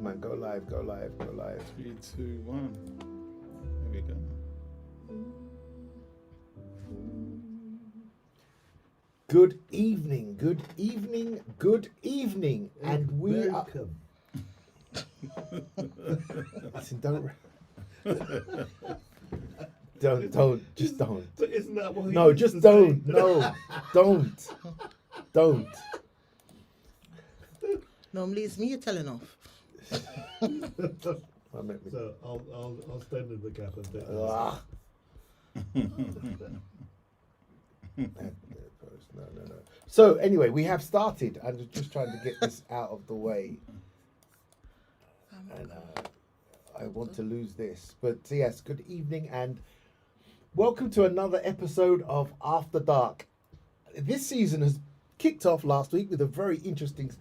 man. Go live. 3, 2, 1. Here we go. Good evening, and we are. Welcome. Listen, don't, just don't. But isn't that what he No, used just to don't. say? No, don't. Normally it's me you're telling off. I meant me. So I'll stand in the gap and do this. Ah. No. So anyway, we have started. I was just trying to get this out of the way, and I want to lose this. But yes, good evening and welcome to another episode of After Dark. This season has kicked off last week with a very interesting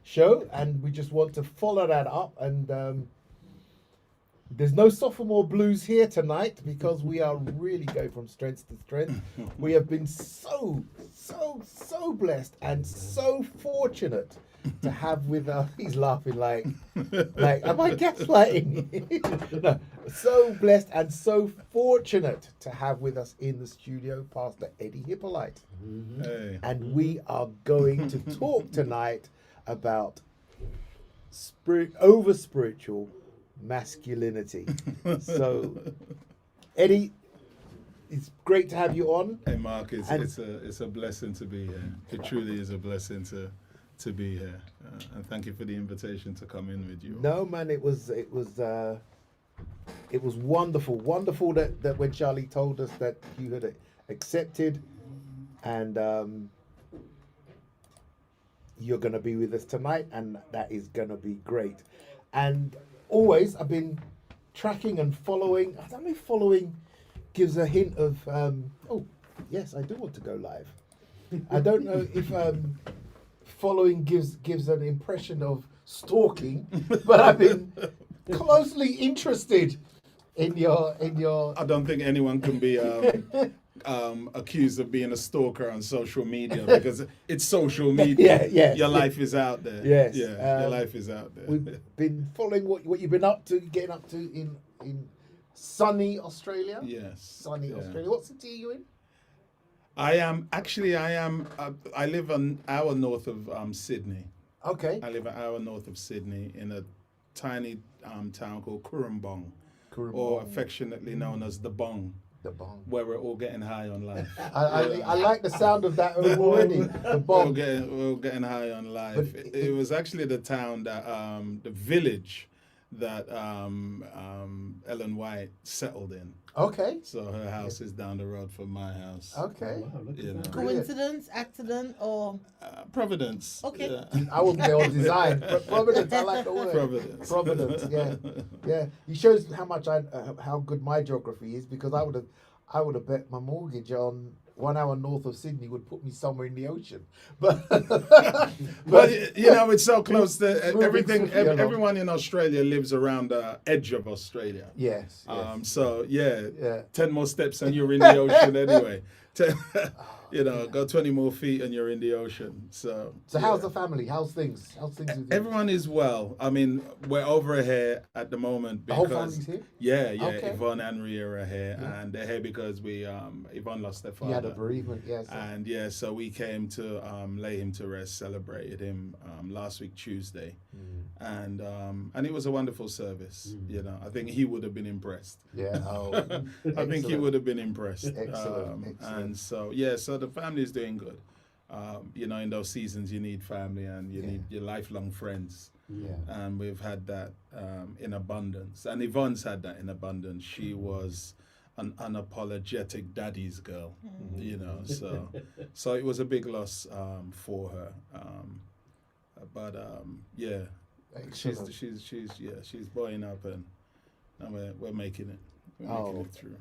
show, and we just want to follow that up. And there's no sophomore blues here tonight because we are really going from strength to strength. We have been so blessed and so fortunate to have with us. He's laughing like am I gaslighting? No, so blessed and so fortunate to have with us in the studio Pastor Eddie Hippolyte. Hey. And we are going to talk tonight about over spiritual masculinity. So, Eddie, it's great to have you on. Hey, Mark, it's And- a blessing to be here. It truly is a blessing to be here. And thank you for the invitation to come in with you. No, man, it was wonderful that when Charlie told us that you had accepted, and you're going to be with us tonight, and that is going to be great. And always, I've been tracking and following. I don't know if following gives a hint of, oh, yes, I do want to go live. I don't know if following gives an impression of stalking, but I've been closely interested in your. I don't think anyone can be accused of being a stalker on social media because it's social media. Yeah. Your life is out there. Yes, Yeah, your life is out there. We've been following what you've been getting up to in sunny Australia. Yes. Sunny yeah. Australia. What city are you in? I live an hour north of Sydney. Okay. I live an hour north of Sydney in a tiny town called Currumbong, or affectionately known as the Bong, The Bong. where we're all getting high on life. I like the sound of that already. The We're all Bong. getting high on life. But It was actually the town that, the village that Ellen White settled in. Okay. So her house is down the road from my house. Okay. Wow, look at You know. that. Coincidence, accident, or Providence. Okay. Yeah. I wouldn't say on design, but Providence. I like the word. Providence. Yeah. It shows how much how good my geography is, because I would have bet my mortgage on 1 hour north of Sydney would put me somewhere in the ocean. But But you know, it's so close that Moving everything. swiftly along. Everyone in Australia lives around the edge of Australia. yes. So yeah, Yeah. 10 more steps and you're in the ocean anyway. Go 20 more feet and you're in the ocean. So How's the family? How's things? How's things with you? everyone is well. I mean, we're over here at the moment The whole because family's here? yeah, Okay. Yvonne and Ria are here, and they're here because we Yvonne lost their You had a father. bereavement, yes. And yeah, so we came to lay him to rest, celebrated him last week Tuesday, and it was a wonderful service. You know, I think he would have been impressed. Yeah. Oh, I think he would have been impressed. Excellent. And so yeah, so the family is doing good. In those seasons you need family and you need your lifelong friends. Yeah. And we've had that in abundance. And Yvonne's had that in abundance. She was an unapologetic daddy's girl, so it was a big loss for her. Excellent. She's buoying up and we're making it. We're making it through.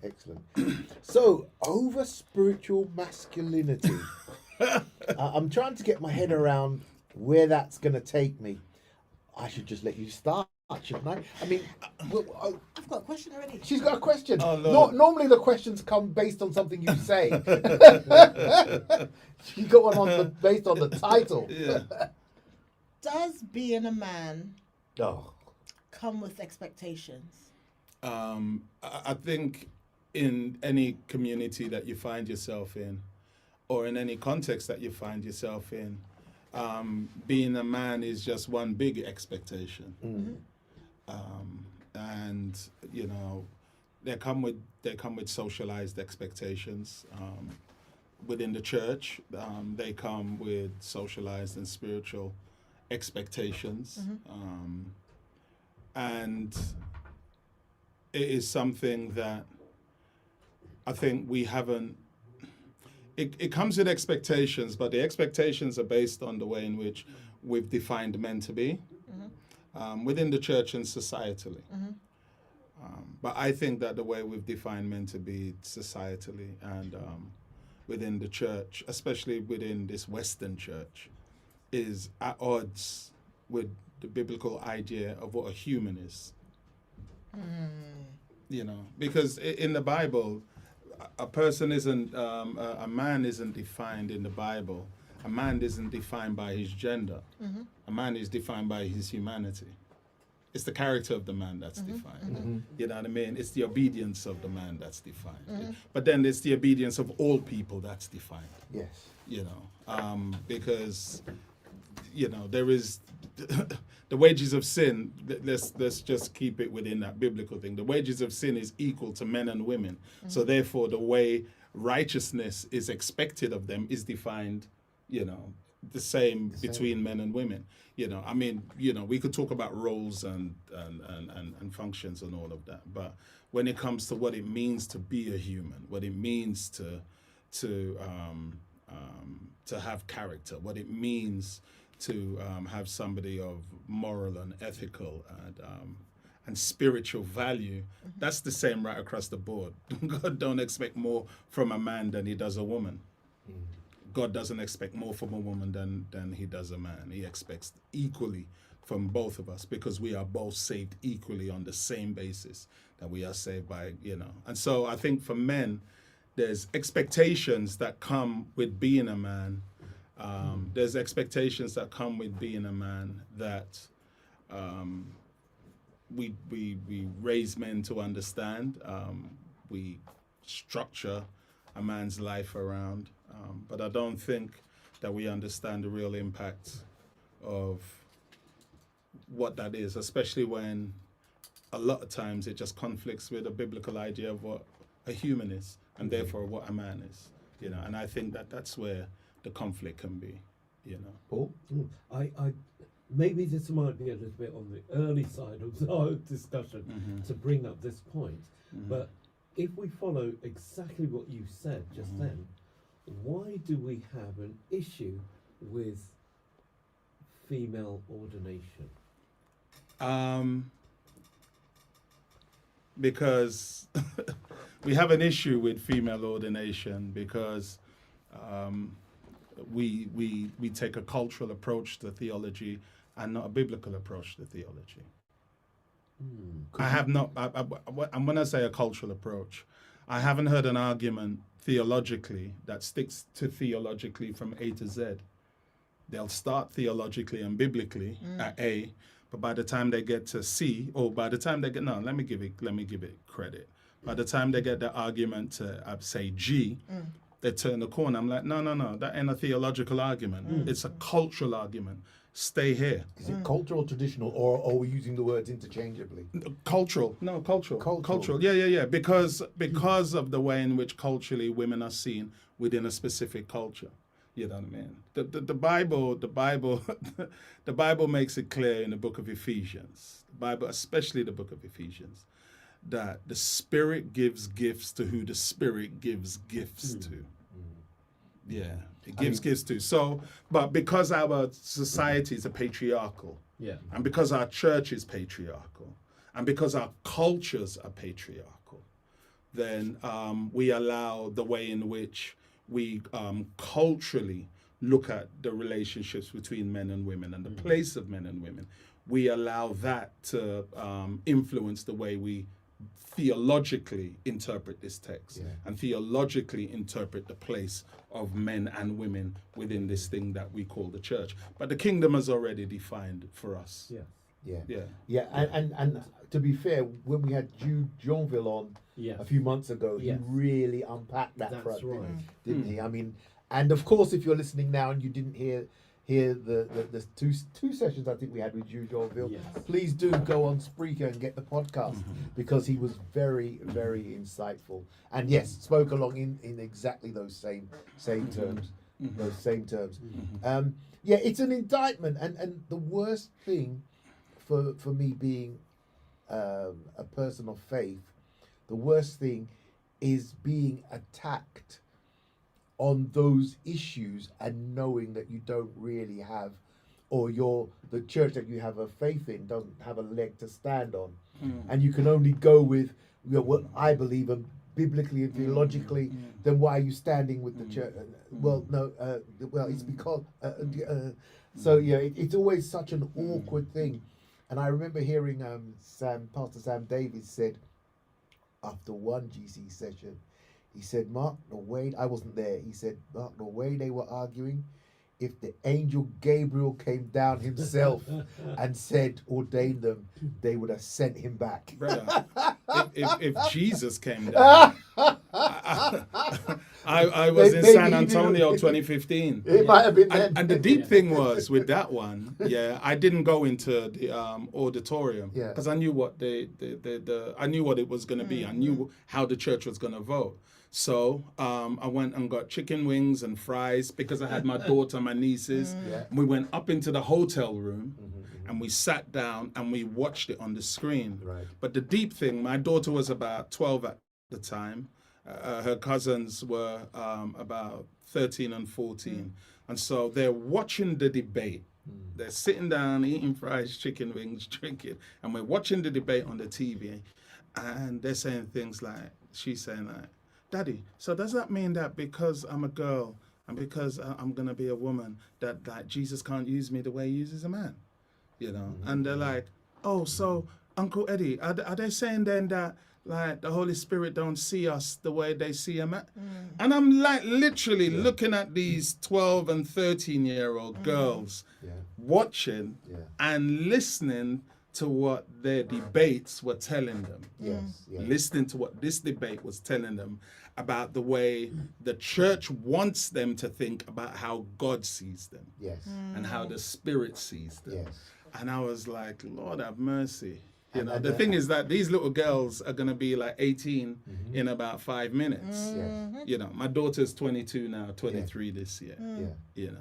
Excellent. So, over spiritual masculinity. I'm trying to get my head around where that's going to take me. I should just let you start, shouldn't I? I mean, I've got a question already. she's got a question. Oh, Lord. Normally the questions come based on something you say. She got one based on the title. Yeah. Does being a man Oh, come with expectations? I think in any community that you find yourself in, or in any context that you find yourself in, being a man is just one big expectation. And you know, they come with socialized expectations. Within the church, they come with socialized and spiritual expectations. And it is something that I think we haven't. It comes with expectations, but the expectations are based on the way in which we've defined men to be within the church and societally. But I think that the way we've defined men to be societally and within the church, especially within this Western church, is at odds with the biblical idea of what a human is. You know, because in the Bible, a person isn't, a man isn't defined in the Bible. A man isn't defined by his gender. A man is defined by his humanity. It's the character of the man that's defined. You know what I mean? It's the obedience of the man that's defined. But then it's the obedience of all people that's defined. yes. You know, because, you know, there is the wages of sin. Let's just keep it within that biblical thing. The wages of sin is equal to men and women. So therefore, the way righteousness is expected of them is defined, you know, the same between men and women. You know, I mean, you know, we could talk about roles and functions and all of that, but when it comes to what it means to be a human, what it means to have character, what it means to have somebody of moral and ethical and spiritual value, that's the same right across the board. God don't expect more from a man than he does a woman. God doesn't expect more from a woman than he does a man. He expects equally from both of us because we are both saved equally on the same basis that we are saved by, you know. And so I think for men, there's expectations that come with being a man. There's expectations that come with being a man that we raise men to understand. We structure a man's life around. But I don't think that we understand the real impact of what that is, especially when a lot of times it just conflicts with a biblical idea of what a human is and therefore what a man is, you know. And I think that that's where the conflict can be, you know. Paul? I maybe this might be a little bit on the early side of our discussion to bring up this point, but if we follow exactly what you said just then, why do we have an issue with female ordination? Because we have an issue with female ordination because we take a cultural approach to theology and not a biblical approach to theology. I have not, and when I say a cultural approach, I haven't heard an argument theologically that sticks to theologically from A to Z. They'll start theologically and biblically at A, but by the time they get to C, or by the time they get, no, let me give it credit. By the time they get the argument to say G, they turn the corner. I'm like, no, that ain't a theological argument. It's a cultural argument. Stay here. Is it cultural, traditional, or are we using the words interchangeably? Cultural. Cultural. Yeah. Because of the way in which culturally women are seen within a specific culture. You know what I mean? The Bible makes it clear in the book of Ephesians. The Bible, especially the book of Ephesians, that the Spirit gives gifts to who the Spirit gives gifts to. Yeah. It gives gifts to. So, but because our society is a patriarchal, and because our church is patriarchal, and because our cultures are patriarchal, then we allow the way in which we culturally look at the relationships between men and women and the place of men and women. We allow that to influence the way we theologically interpret this text and theologically interpret the place of men and women within this thing that we call the church. But the kingdom is already defined for us. Yeah. Yeah. Yeah, and to be fair, when we had Jude Jonville on Yes. a few months ago, Yes. he really unpacked that That's for us, right. didn't he? I mean, and of course, if you're listening now and you didn't hear the two sessions I think we had with Jude Jonville, Yes. please do go on Spreaker and get the podcast because he was very, very insightful, and yes, spoke along in exactly those same terms, those same terms. Yeah, it's an indictment, and the worst thing for me being a person of faith, the worst thing is being attacked on those issues and knowing that you don't really have, or the church that you have a faith in doesn't have a leg to stand on, and you can only go with what I believe in biblically and theologically. Then why are you standing with the church? Well, no, it's because. So yeah, it's always such an awkward thing. And I remember hearing Pastor Sam Davies said after one GC session, he said, Mark, the way I wasn't there, he said, Mark, the way they were arguing, if the angel Gabriel came down himself and said, ordain them, they would have sent him back. Brother, if Jesus came down, I was in Maybe San even- Antonio 2015. It might have been then. And the deep thing was with that one, I didn't go into the auditorium Yeah. because I knew what I knew what it was going to be. I knew how the church was going to vote. So I went and got chicken wings and fries because I had my daughter, my nieces. Yeah. We went up into the hotel room and we sat down and we watched it on the screen. Right. But the deep thing, my daughter was about 12 at the time. Her cousins were about 13 and 14. And so they're watching the debate. They're sitting down, eating fries, chicken wings, drinking. And we're watching the debate on the TV. And they're saying things like, she's saying like, Daddy, so does that mean that because I'm a girl and because I'm going to be a woman, that Jesus can't use me the way he uses a man? You know? And they're like, oh, so Uncle Eddie, are they saying then that like the Holy Spirit don't see us the way they see a man? And I'm like literally looking at these 12 and 13-year-old girls watching and listening to what their debates were telling them. Yes. Listening to what this debate was telling them about the way the church wants them to think about how God sees them Yes. and how the Spirit sees them. Yes. And I was like, Lord have mercy. You know, And the thing is that these little girls are going to be like 18 in about 5 minutes. Yes. You know, my daughter's 22 now, 23 this year. Yeah. You know.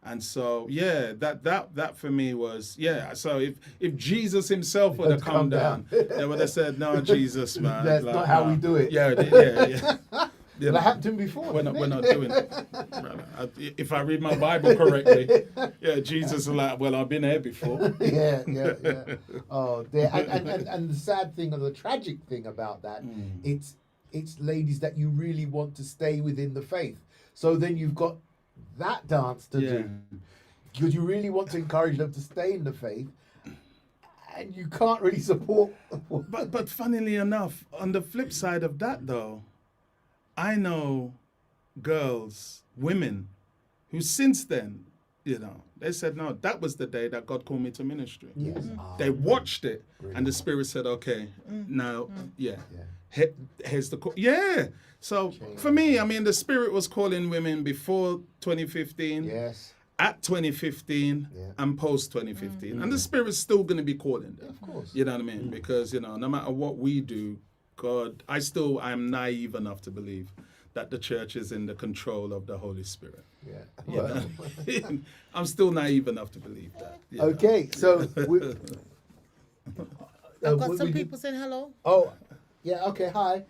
And so, that for me was, so if Jesus himself would have come down, they would have said, no, Jesus, man. That's like, not how no. we do it. Yeah. You That know, happened to him before. we're didn't not it? doing it. If I read my Bible correctly, Jesus is like, well, I've been here before. yeah. Oh, dear. And the sad thing or the tragic thing about that, it's ladies that you really want to stay within the faith. So then you've got that dance to do because you really want to encourage them to stay in the faith, and you can't really support. But funnily enough, on the flip side of that, though, I know girls, women, who since then, you know, they said, no, that was the day that God called me to ministry. Yes. They watched it, Brilliant. and the Spirit said, okay, now, here's the call. Yeah. So for me, I mean, the Spirit was calling women before 2015, Yes. at 2015, and post 2015. And the Spirit's still going to be calling them. Of course. You know what I mean? Because, you know, no matter what we do, God, I am naive enough to believe that the church is in the control of the Holy Spirit. Yeah. You Well, know? I'm still naive enough to believe that. you know. okay. So. I've got some people saying hello Oh, yeah. Okay. Hi.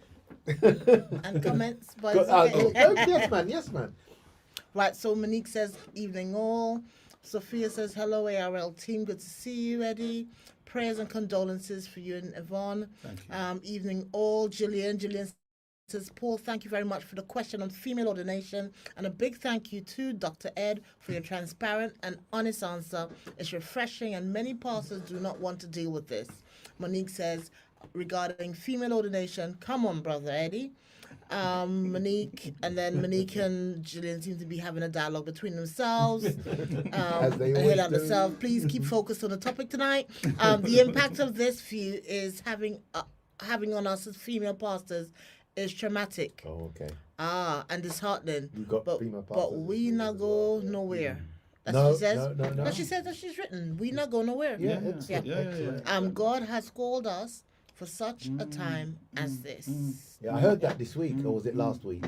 and comments, but it's okay. Yes, man. Right, so Monique says, evening all. Sophia says, hello, ARL team. Good to see you, Eddie. Prayers and condolences for you and Yvonne. Thank you. Evening all. Gillian says, Paul, thank you very much for the question on female ordination. And a big thank you to Dr. Ed for your transparent and honest answer. It's refreshing and many pastors do not want to deal with this. Monique says, regarding female ordination. Come on, brother Eddie. Monique and Gillian seem to be having a dialogue between themselves. As they and always Helen do. herself. Please keep focused on the topic tonight. The impact of this view is having on us as female pastors is traumatic. Oh, okay. And disheartening. You got but female but pastors we as not well, go yeah. nowhere. That's No, what she says. no. No, she says that she's written. We not go nowhere. Yeah, Yeah, excellent. yeah, excellent. God has called us for such a time as this. Yeah, I heard that this week, or was it last week?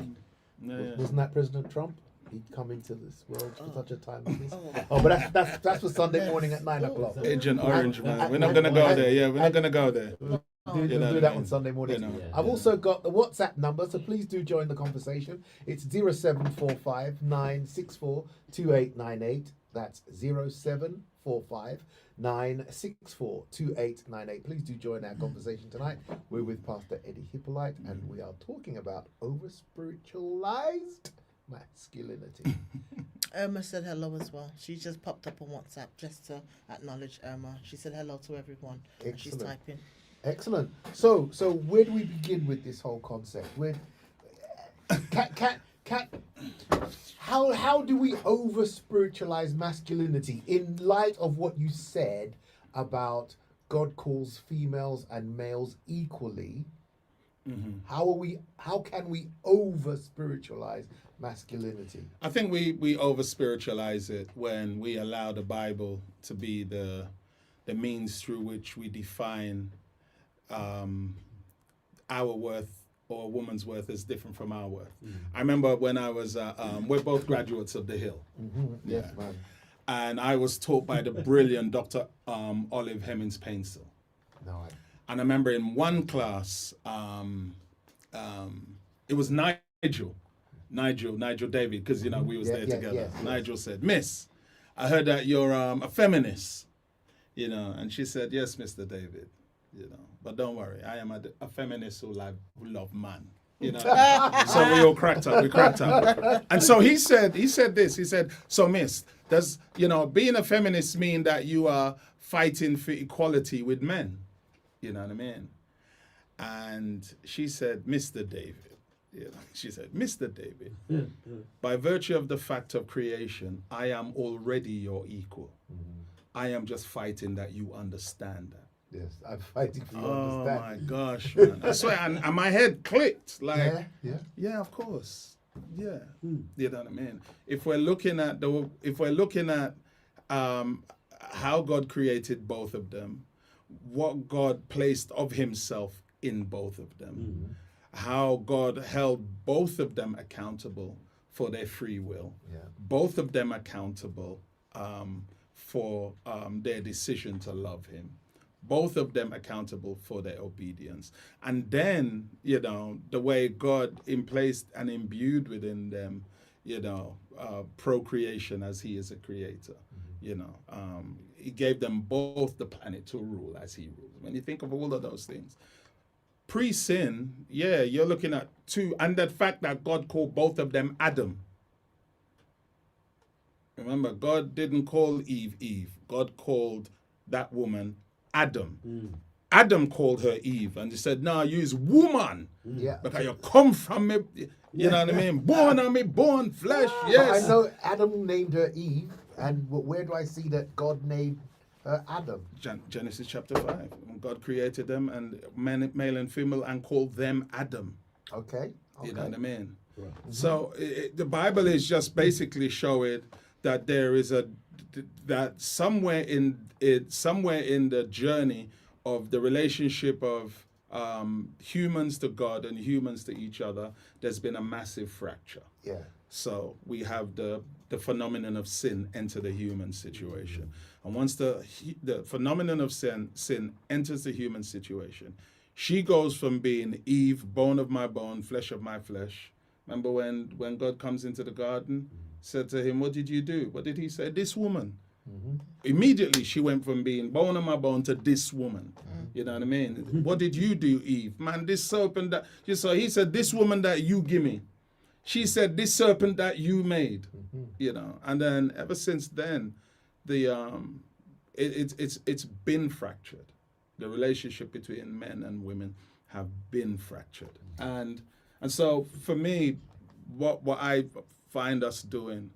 Yeah. Wasn't that President Trump? He'd come into this world for such a time as this. Oh. Oh, but that's for Sunday morning at 9 o'clock. Agent Orange, man. and- We're not and- gonna go and- there. Yeah, we're not and- gonna go there. We'll You know do what that I on mean? Sunday morning. You know. I've also got the WhatsApp number, so please do join the conversation. It's 0745 964 2898. That's 0745 964 2898. Please do join our conversation tonight. We're with Pastor Eddie Hippolyte, and we are talking about over spiritualized masculinity. Irma said hello as well. She just popped up on WhatsApp just to acknowledge Irma. She said hello to everyone. And she's Excellent. typing. Excellent. So where do we begin with this whole concept? Where how do we over spiritualize masculinity in light of what you said about God calls females and males equally? How can we over spiritualize masculinity? I think we over spiritualize it when we allow the Bible to be the means through which we define our worth, or a woman's worth is different from our worth. I remember when I was, we're both graduates of the Hill, Yes, man. and I was taught by the brilliant Dr. Olive Hemmings Painshill. No, And I remember in one class, it was Nigel David, because we was Yeah, there yeah, together. yes, yes. Nigel said, "Miss, I heard that you're a feminist," and she said, "Yes, Mr. David, but don't worry, I am a feminist who love man." So we all cracked up. And so he said this. He said, "So, Miss, does being a feminist mean that you are fighting for equality with men?" You know what I mean? And she said, "Mr. David." She said, "Mr. David, by virtue of the fact of creation, I am already your equal. I am just fighting that you understand that." yes, I'm fighting for you to Oh my understand. gosh, man! I swear, and my head clicked. Like, Yeah. of course, yeah. You know what I mean? If we're looking at how God created both of them, what God placed of Himself in both of them, how God held both of them accountable for their free will, both of them accountable for their decision to love Him, both of them accountable for their obedience. And then, the way God placed and imbued within them, procreation as He is a creator. He gave them both the planet to rule as He rules. When you think of all of those things, pre-sin, you're looking at two, and the fact that God called both of them Adam. Remember, God didn't call Eve. God called that woman Adam. Adam called her Eve, and He said, "No, you's woman, Yeah. because you come from me." You know what I mean? Born on me, born flesh. Yes. I know Adam named her Eve, and where do I see that God named her Adam? Genesis chapter 5. When God created them, and male and female, and called them Adam. Okay. You know what I mean? Right. So the Bible is just basically showing that there is that somewhere in the journey of the relationship of humans to God and humans to each other, there's been a massive fracture. Yeah. So we have the phenomenon of sin enter the human situation. And once the phenomenon of sin enters the human situation, she goes from being Eve, bone of my bone, flesh of my flesh. Remember when God comes into the garden, said to him, "What did you do?" What did He say? "This woman." Immediately she went from being bone of my bone to this woman. You know what I mean? "What did you do, Eve?" "Man, this serpent that you saw." He said, "This woman that you give me." She said, "This serpent that you made." And then ever since then, it's been fractured. The relationship between men and women have been fractured. And so for me, what I find us doing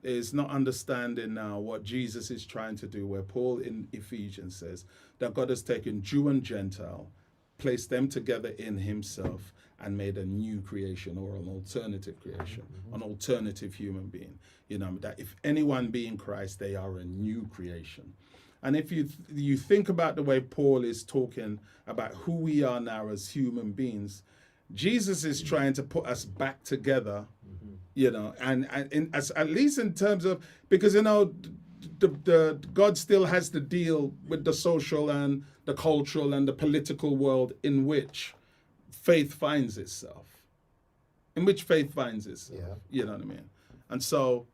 is not understanding now what Jesus is trying to do, where Paul in Ephesians says that God has taken Jew and Gentile, placed them together in himself, and made a new creation, or an alternative creation, an alternative human being. You know, that if anyone be in Christ, they are a new creation. And if you think about the way Paul is talking about who we are now as human beings, Jesus is trying to put us back together, you know, and as at least in terms of, because, you know, the God still has to deal with the social and the cultural and the political world in which faith finds itself. Yeah. You know what I mean? And so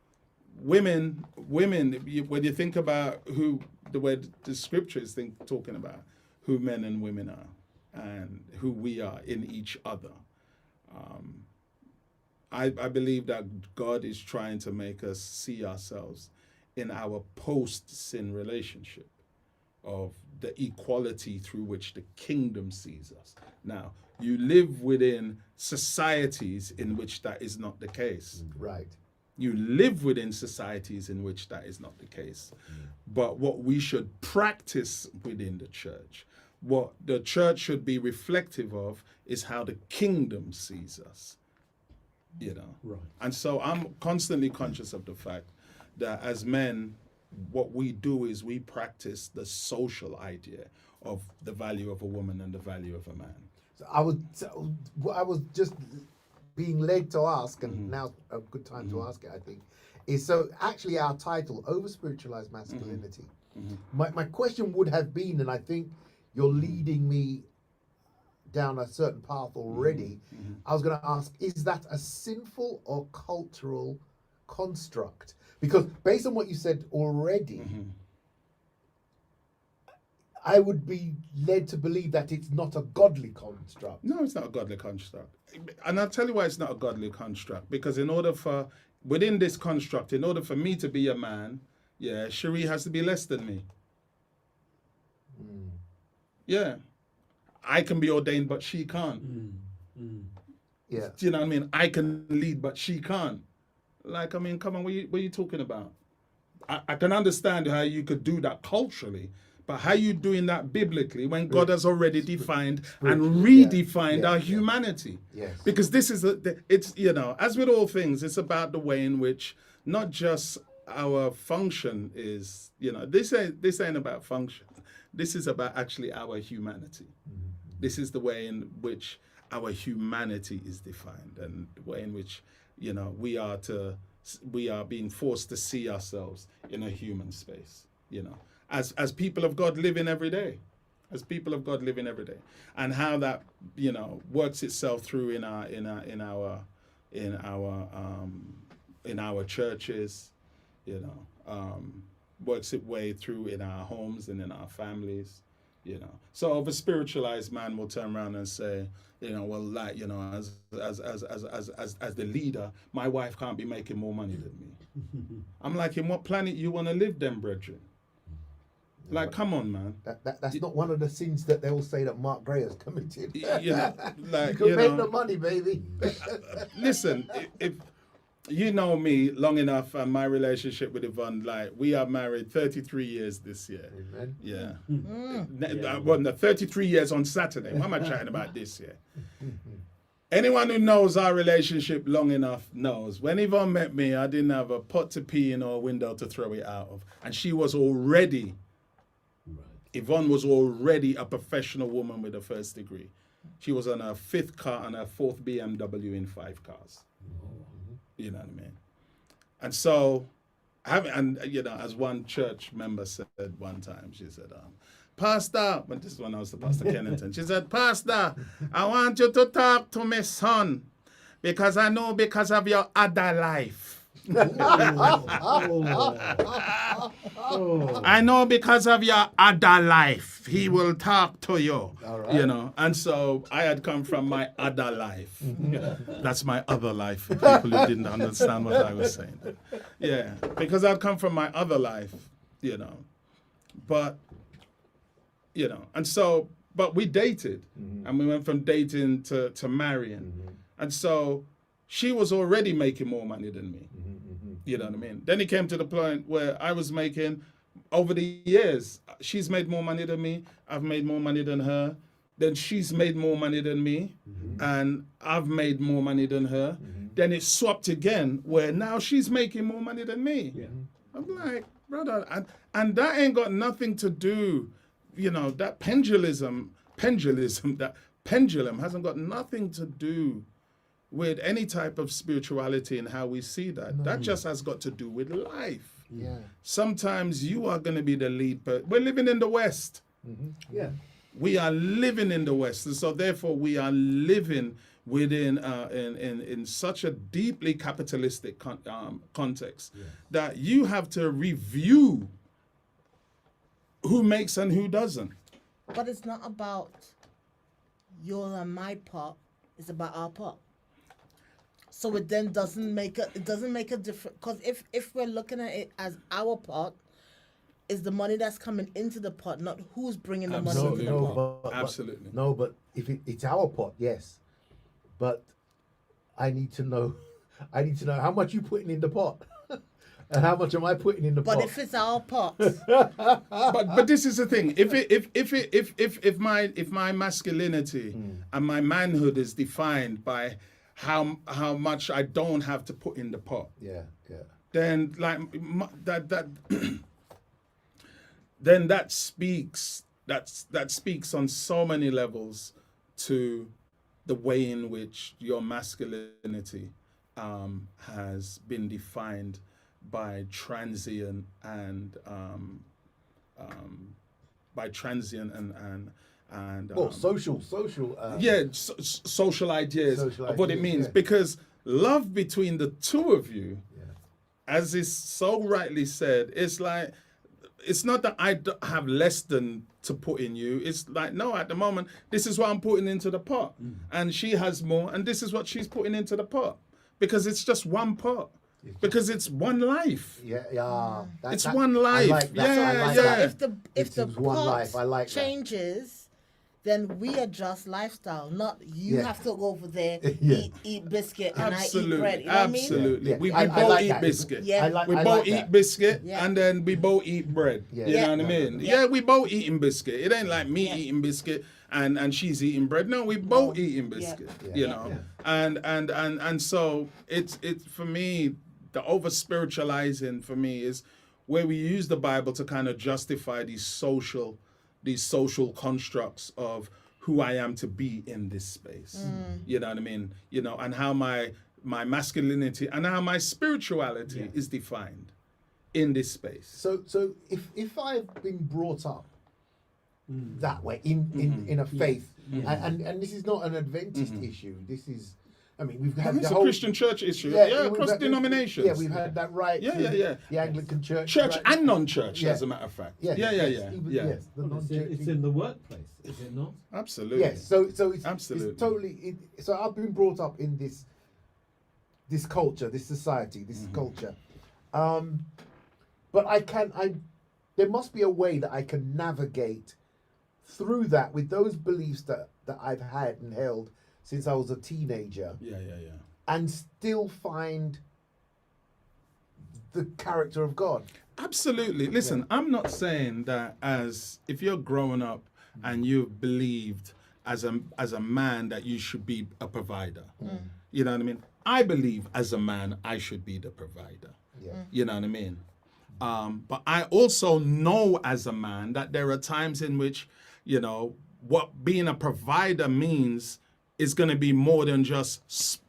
women, when you think about who, the way the scriptures talking about who men and women are and who we are in each other, I believe that God is trying to make us see ourselves in our post-sin relationship of the equality through which the kingdom sees us. Now, you live within societies in which that is not the case. Right. You live within societies in which that is not the case. But what we should practice within the church, what the church should be reflective of, is how the kingdom sees us. You know? Right. And so I'm constantly conscious of the fact that as men, what we do is we practice the social idea of the value of a woman and the value of a man. So I was just being led to ask, and now's a good time to ask it, I think, is so actually our title, Over Spiritualized Masculinity. My question would have been, and I think you're leading me down a certain path already, I was going to ask, is that a sinful or cultural construct? Because based on what you said already, I would be led to believe that it's not a godly construct. No, it's not a godly construct. And I'll tell you why it's not a godly construct. Because within this construct, in order for me to be a man, yeah, Cherie has to be less than me. Yeah. I can be ordained, but she can't. Yeah. Do you know what I mean? I can lead, but she can't. Like, I mean, come on, what are you talking about? I can understand how you could do that culturally, but how you doing that biblically when God has already defined and redefined our humanity? Yes. Because this is, it's, you know, as with all things, it's about the way in which not just our function is, you know, this ain't about function. This is about actually our humanity. This is the way in which our humanity is defined, and the way in which, you know, we are being forced to see ourselves in a human space, you know, as people of God living every day, and how that, you know, works itself through in our churches, you know, works its way through in our homes and in our families, you know. So if a spiritualized man will turn around and say, you know, well, like, you know, as the leader, my wife can't be making more money than me. I'm like, in what planet you want to live then, brethren? Like, come on, man. That's not one of the sins that they will say that Mark Gray has committed. You know, like, you can make the money, baby. Listen, if you know me long enough and my relationship with Yvonne, like, we are married 33 years this year. Amen. Yeah. Well, no, 33 years on Saturday. Why am I chatting about this year? Anyone who knows our relationship long enough knows. When Yvonne met me, I didn't have a pot to pee in or a window to throw it out of. And she was already, Yvonne was already a professional woman with a first degree. She was on her 5th car and her 4th BMW in 5 cars. You know what I mean? And so, you know, as one church member said one time, she said, Pastor, but this is when I was the Pastor Kennington, she said, Pastor, I want you to talk to my son because I know because of your other life. I know because of your other life, he will talk to you. Right. You know, and so I had come from my other life. That's my other life for people who didn't understand what I was saying. Yeah, because I'd come from my other life, you know. But you know. And so, but we dated, Mm-hmm. and we went from dating to marrying, and so she was already making more money than me. You know what I mean? Then it came to the point where I was making, over the years, she's made more money than me. I've made more money than her. Then she's made more money than me, and I've made more money than her. Then it swapped again, where now she's making more money than me. Yeah. I'm like, brother, and that ain't got nothing to do, you know, that pendulum hasn't got nothing to do with any type of spirituality and how we see that. That just has got to do with life. Yeah. Sometimes you are going to be the lead, but we're living in the West. Yeah. We are living in the West, and so therefore we are living within in such a deeply capitalistic context that you have to review who makes and who doesn't. But it's not about your and my part. It's about our part. So it then doesn't make a difference, because if we're looking at it as our part, is the money that's coming into the pot, not who's bringing the money into Absolutely. the pot. Absolutely. But if it's our pot, yes. But I need to know how much you putting in the pot, and how much am I putting in the pot. But if it's our pot, But this is the thing. If my masculinity and my manhood is defined by how much I don't have to put in the pot, then like that then that speaks on so many levels to the way in which your masculinity has been defined by transient and social. social ideas Social of what it ideas, means, yeah. because love between the two of you, as is so rightly said, it's like, it's not that I have less than to put in you. It's like, no, at the moment, this is what I'm putting into the pot. And she has more, and this is what she's putting into the pot. Because it's just one pot. Because it's one life. It's one life. I like that. I like so that. if the It's one pot life. I like that. changes, then we adjust lifestyle. Not you Yeah. have to go over there, Yeah. eat biscuit, and Absolutely. I eat bread. You know what I mean? Absolutely. Yeah. We I both like eat that. biscuit. Yeah. We I both like eat that. biscuit, Yeah. and then we both eat bread. Yeah. You Yeah. know what I mean? Yeah. Yeah, we both eating biscuit. It ain't like me Yeah. eating biscuit and she's eating bread. No, we both eating biscuit. Yeah. You know, and so it's for me, the over spiritualizing for me is where we use the Bible to kind of justify these social constructs of who I am to be in this space. You know what I mean? You know, and how my masculinity and how my spirituality is defined in this space. So if I've been brought up that way in a faith, and this is not an Adventist issue. This is, I mean, we've had It's the a whole Christian church issue. we've Across had- denominations. Yeah, we've had that right. Yeah, through yeah, yeah. The Anglican Church. Church right- and non-church, Yeah. as a matter of fact. Yeah, Yeah. even- Yeah. Yes, the Well, non-church. it's in the workplace, is it not? Absolutely. Yes, so it's Absolutely. it's totally. So I've been brought up in this culture, this society, this culture, but there must be a way that I can navigate through that with those beliefs that I've had and held since I was a teenager, Yeah. and still find the character of God. Absolutely. Listen, I'm not saying that if you're growing up and you've believed as a man that you should be a provider. You know what I mean? I believe as a man I should be the provider. Yeah. You know what I mean? But I also know as a man that there are times in which, you know, what being a provider means is going to be more than just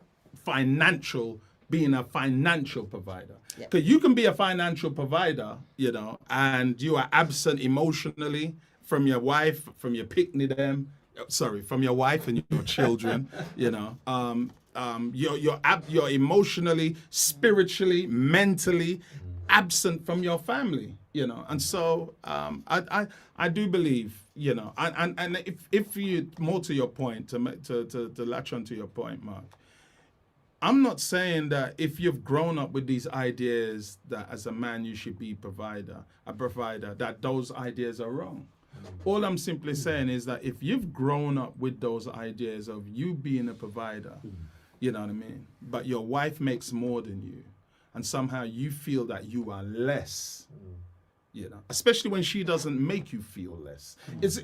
being a financial provider. Because you can be a financial provider, you know, and you are absent emotionally from your wife, from your from your wife and your children, you know. You're emotionally, spiritually, mentally absent from your family, you know. And so I do believe, you know, and if you, more to your point, to latch on to your point, Mark, I'm not saying that if you've grown up with these ideas that as a man you should be a provider, that those ideas are wrong. All I'm simply saying is that if you've grown up with those ideas of you being a provider, you know what I mean, but your wife makes more than you, and somehow you feel that you are less, you know, especially when she doesn't make you feel less. It's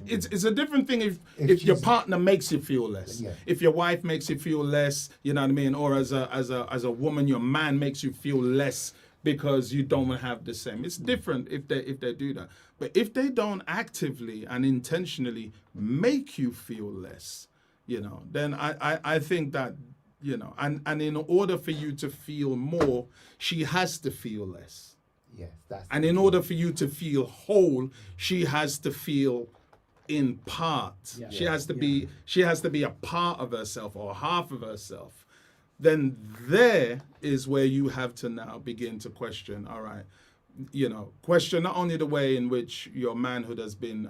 a different thing if your she's- partner makes you feel less. Yeah. If your wife makes you feel less, you know what I mean, or as a woman, your man makes you feel less because you don't have the same. It's different if they do that. But if they don't actively and intentionally make you feel less, you know, then I think that, you know, and in order for you to feel more, she has to feel less. Yes, that's And in order for you to feel whole, she has to feel in part. Yeah. She has to be a part of herself or half of herself. Then there is where you have to now begin to question, all right, you know, question not only the way in which your manhood has been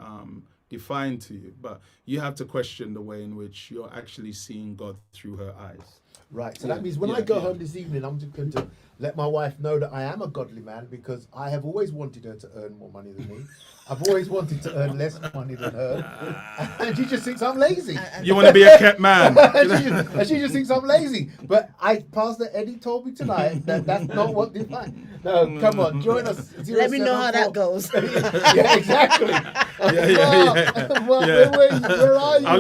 defined to you, but you have to question the way in which you're actually seeing God through her eyes. right. So that means when I go home this evening, I'm just going to let my wife know that I am a godly man because I have always wanted her to earn more money than me. I've always wanted to earn less money than her, and she just thinks I'm lazy. You want to be a kept man. and she just thinks I'm lazy. But Pastor Eddie told me tonight that that's not what defines. No, come on, join us. Let me know how that 074 goes. Yeah, exactly. Yeah. Mark, Yeah. where are you? I'll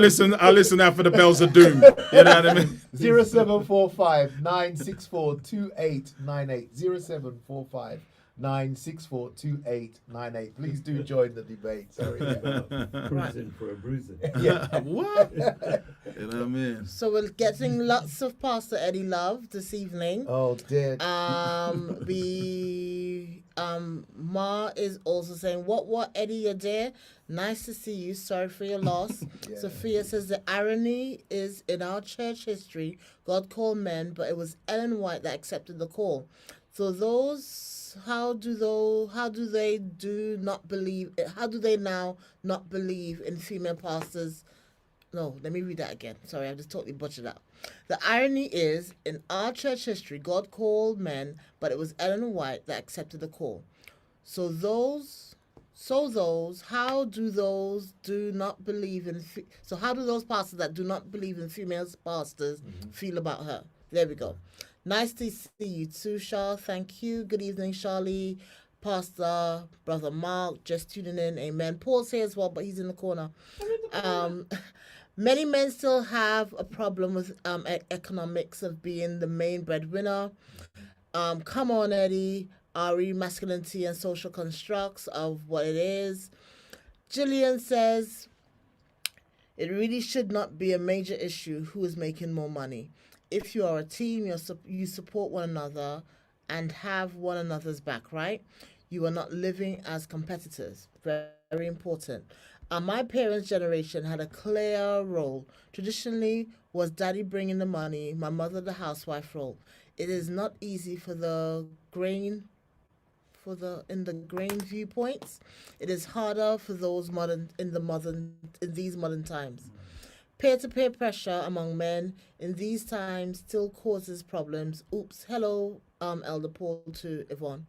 listen out for the bells of doom. You know what I mean? 0745 964 2898. 0745 964 2898. Please do join the debate. Sorry. Yeah. Cruising for a bruising. What? You know what I mean? So we're getting lots of Pastor Eddie love this evening. Oh, dear. Ma is also saying, what, Eddie, you're there? Nice to see you. Sorry for your loss. Yeah. Sophia says the irony is in our church history, God called men, but it was Ellen White that accepted the call. So how do they now not believe in female pastors? No, let me read that again. Sorry, I've just totally butchered that. The irony is, in our church history, God called men, but it was Ellen White that accepted the call. How do those pastors that do not believe in female pastors feel about her? There we go. Nice to see you too, Shah. Thank you. Good evening, Charlie. Pastor, Brother Mark, just tuning in. Amen. Paul's here as well, but he's in the corner. Many men still have a problem with economics of being the main breadwinner. Come on, Eddie. Ari, masculinity and social constructs of what it is. Jillian says, it really should not be a major issue who is making more money. If you are a team, you support one another and have one another's back, right? You are not living as competitors. Very, very important. My parents' generation had a clear role. Traditionally, was daddy bringing the money, my mother the housewife role. It is not easy in the grain viewpoints. It is harder for those in these modern times. Peer-to-peer pressure among men in these times still causes problems. Oops. Hello, Elder Paul to Yvonne.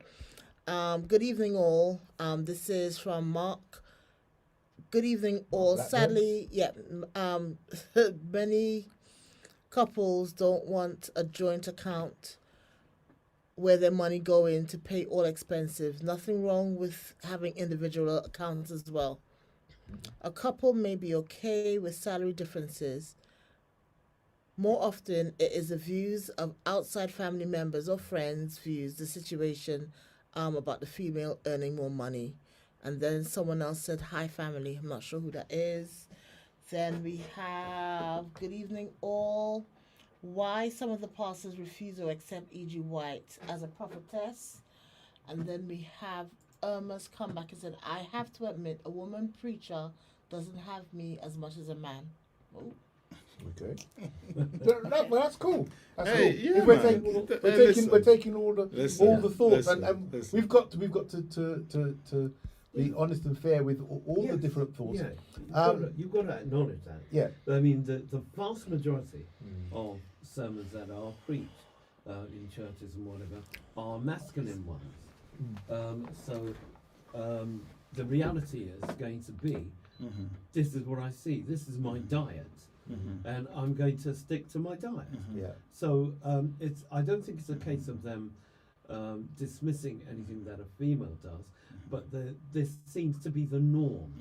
Good evening, all. This is from Mark. Good evening, all. Sadly, many couples don't want a joint account where their money go in to pay all expenses. Nothing wrong with having individual accounts as well. A couple may be okay with salary differences. More often, it is the views of outside family members or friends' views, the situation about the female earning more money. And then someone else said, hi, family. I'm not sure who that is. Then we have, good evening, all. Why some of the pastors refuse to accept E.G. White as a prophetess. And then we have Irma's come back and said, I have to admit, a woman preacher doesn't have me as much as a man. Oh. Okay. Well, that's cool. That's Hey, cool. yeah, If we're man. we're taking all the thoughts, listen. and we've got to be honest and fair with all the different thoughts. Yeah, you've got to acknowledge that. Yeah. I mean, the vast majority of sermons that are preached in churches and whatever are masculine ones. So the reality is going to be Mm-hmm. This is what I see. This is my diet, and I'm going to stick to my diet. Yeah. So it's. I don't think it's a case of them dismissing anything that a female does, but this seems to be the norm.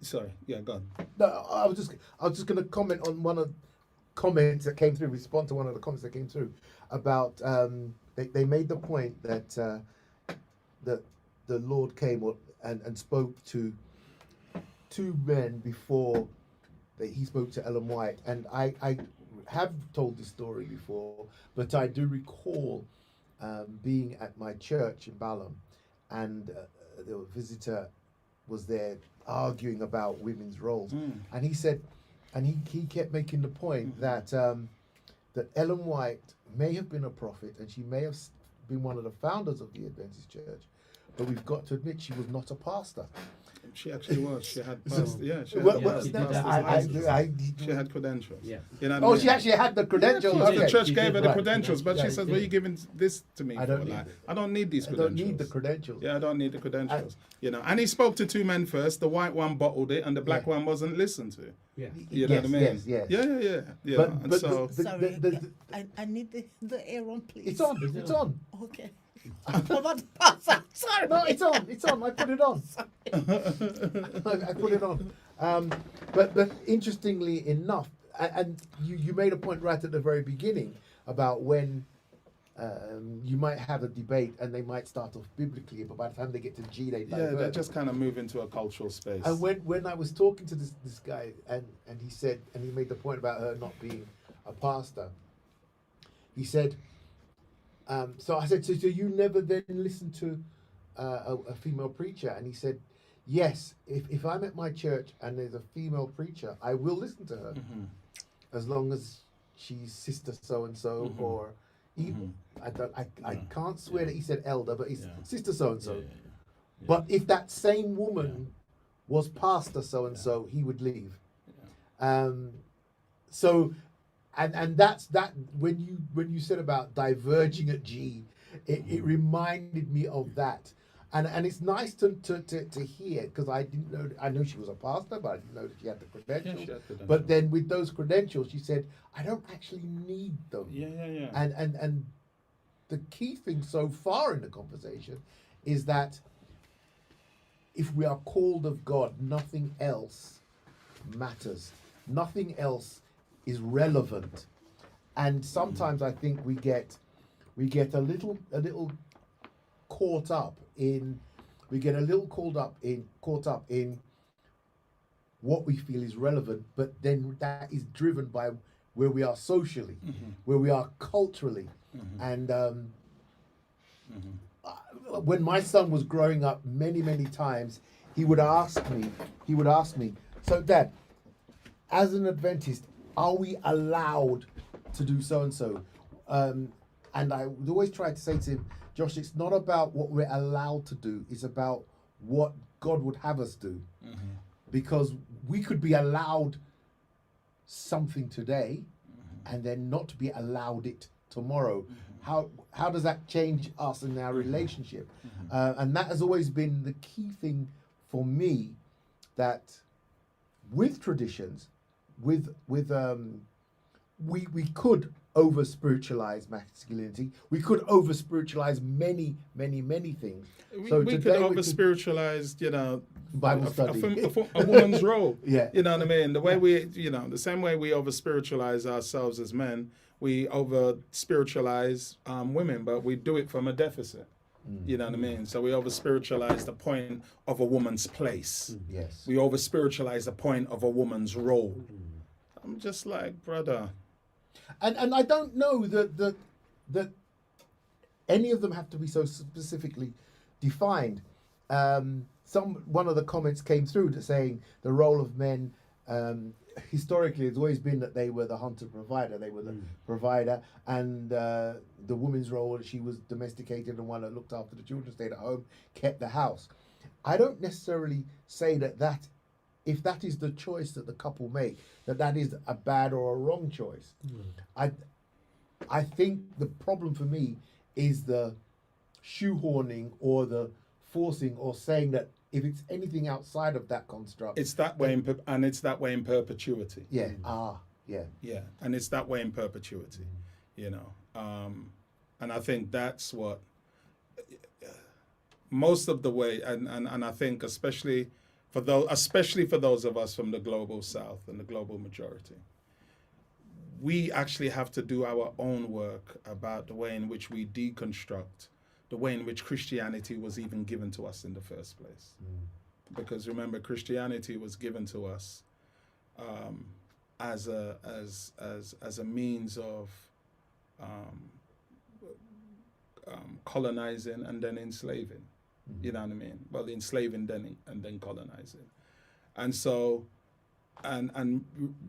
Sorry. Yeah, go on. No, I was just going to comment on one of comments that came through. Respond to one of the comments that came through about they made the point that that the Lord came and spoke to two men before that he spoke to Ellen White, and I have told this story before, but I do recall being at my church in Balham, and the visitor was there arguing about women's roles, and he said, and he kept making the point that that Ellen White may have been a prophet and she may have been one of the founders of the Adventist Church, but we've got to admit she was not a pastor. She actually was. She had past, yeah. She had, Well, pastor's license. She had credentials. Yeah. You know what I Oh, mean? she actually had the credentials. Yeah, Okay. the church She gave did, her the right. credentials, but Yeah, she says, yeah. "What are you giving this to me I for?" don't need Like, it. I don't need these I credentials. don't need the credentials. Yeah, I don't need the credentials. You know, and he spoke to two men first. The white one bottled it, and the black Yeah. one wasn't listened to. Yeah. You know Yes, what I mean? yes, yes. Yeah. Yeah. But- and but so the- Sorry, the- I need the air on, please. It's on. It's on. Okay. I'm about to pass out. Sorry. No, it's on. It's on. I put it on. I put it on. But interestingly enough, and you made a point right at the very beginning about when you might have a debate and they might start off biblically, but by the time they get to G, they yeah, divert. they just kind of move into a cultural space. And when I was talking to this guy, and he said, and he made the point about her not being a pastor, he said, so I said, so you never then listen to a female preacher? And he said, yes, if I'm at my church and there's a female preacher, I will listen to her, as long as she's sister so-and-so, or even, I can't swear that he said elder, but he's sister so-and-so. But if that same woman was pastor so-and-so, he would leave. So, and that's that. When you said about diverging at G, it reminded me of that, and it's nice to hear, because I didn't know. I knew she was a pastor, but I didn't know that she had the credentials. she had credentials. But then with those credentials, she said, I don't actually need them. Yeah. And the key thing so far in the conversation is that if we are called of God, nothing else matters. Nothing else is relevant. And sometimes I think we get a little caught up in what we feel is relevant, but then that is driven by where we are socially, where we are culturally. And when my son was growing up, many times he would ask me, so Dad, as an Adventist, are we allowed to do so and so? And I would always try to say to him, Josh, it's not about what we're allowed to do, it's about what God would have us do. Because we could be allowed something today and then not be allowed it tomorrow. How does that change us in our relationship? And that has always been the key thing for me, that with traditions, we could over spiritualize masculinity. We could over spiritualize many things. We So could today over spiritualize, Bible study. a woman's role. Yeah. You know what I mean? The way the same way we over spiritualize ourselves as men, we over spiritualize women, but we do it from a deficit. You know what I mean? So we over spiritualize the point of a woman's place. Yes. We over spiritualize the point of a woman's role. I'm just like, brother. And I don't know that any of them have to be so specifically defined. One of the comments came through to saying the role of men historically has always been that they were the hunter provider. They were the provider, and the woman's role, she was domesticated and one that looked after the children, stayed at home, kept the house. I don't necessarily say that if that is the choice that the couple make, that is a bad or a wrong choice. I think the problem for me is the shoehorning or the forcing or saying that if it's anything outside of that construct, It's that way, and it's that way in perpetuity. yeah, Yeah, and it's that way in perpetuity, you know. And I think that's what most of the way, and I think especially for those of us from the global South and the global majority, we actually have to do our own work about the way in which we deconstruct the way in which Christianity was even given to us in the first place. Because remember, Christianity was given to us as a means of colonizing and then enslaving. You know what I mean? Well, enslaving and then colonizing. And so, and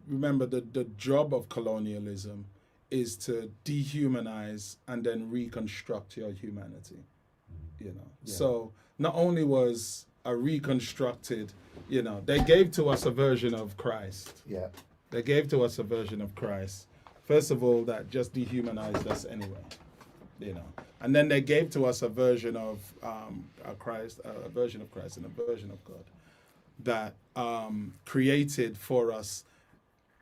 remember, the job of colonialism is to dehumanize and then reconstruct your humanity. You know, so not only was a reconstructed, you know, they gave to us a version of Christ. yeah, They gave to us a version of Christ. First of all, that just dehumanized us anyway, you know. And then they gave to us a version of Christ, a version of Christ and a version of God that created for us,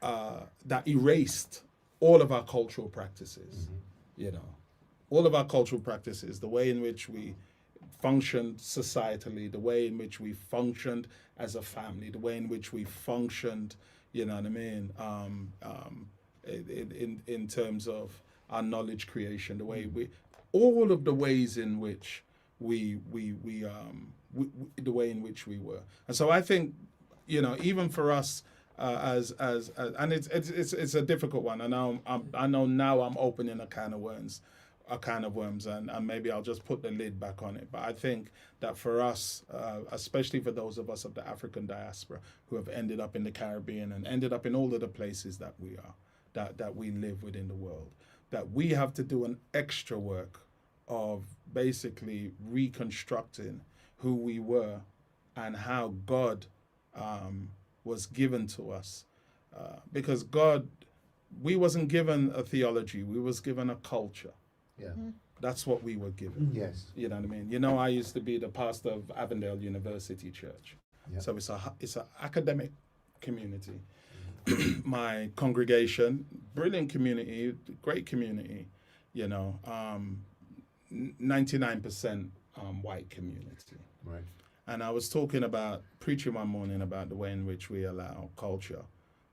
that erased all of our cultural practices, you know. All of our cultural practices, the way in which we functioned societally, the way in which we functioned as a family, the way in which we functioned, you know what I mean, in terms of our knowledge creation, the way all of the ways in which the way in which we were. And so I think, you know, even for us and it's a difficult one. And I know now I'm opening a can of worms, and maybe I'll just put the lid back on it. But I think that for us, especially for those of us of the African diaspora who have ended up in the Caribbean and ended up in all of the places that we are, that we live within the world, that we have to do an extra work of basically reconstructing who we were and how God was given to us. Because God, we wasn't given a theology, we was given a culture. yeah, That's what we were given. yes, You know what I mean? You know, I used to be the pastor of Avondale University Church. Yeah. So it's an academic community. My congregation, brilliant community, great community, you know, 99% white community. right, And I was preaching one morning about the way in which we allow culture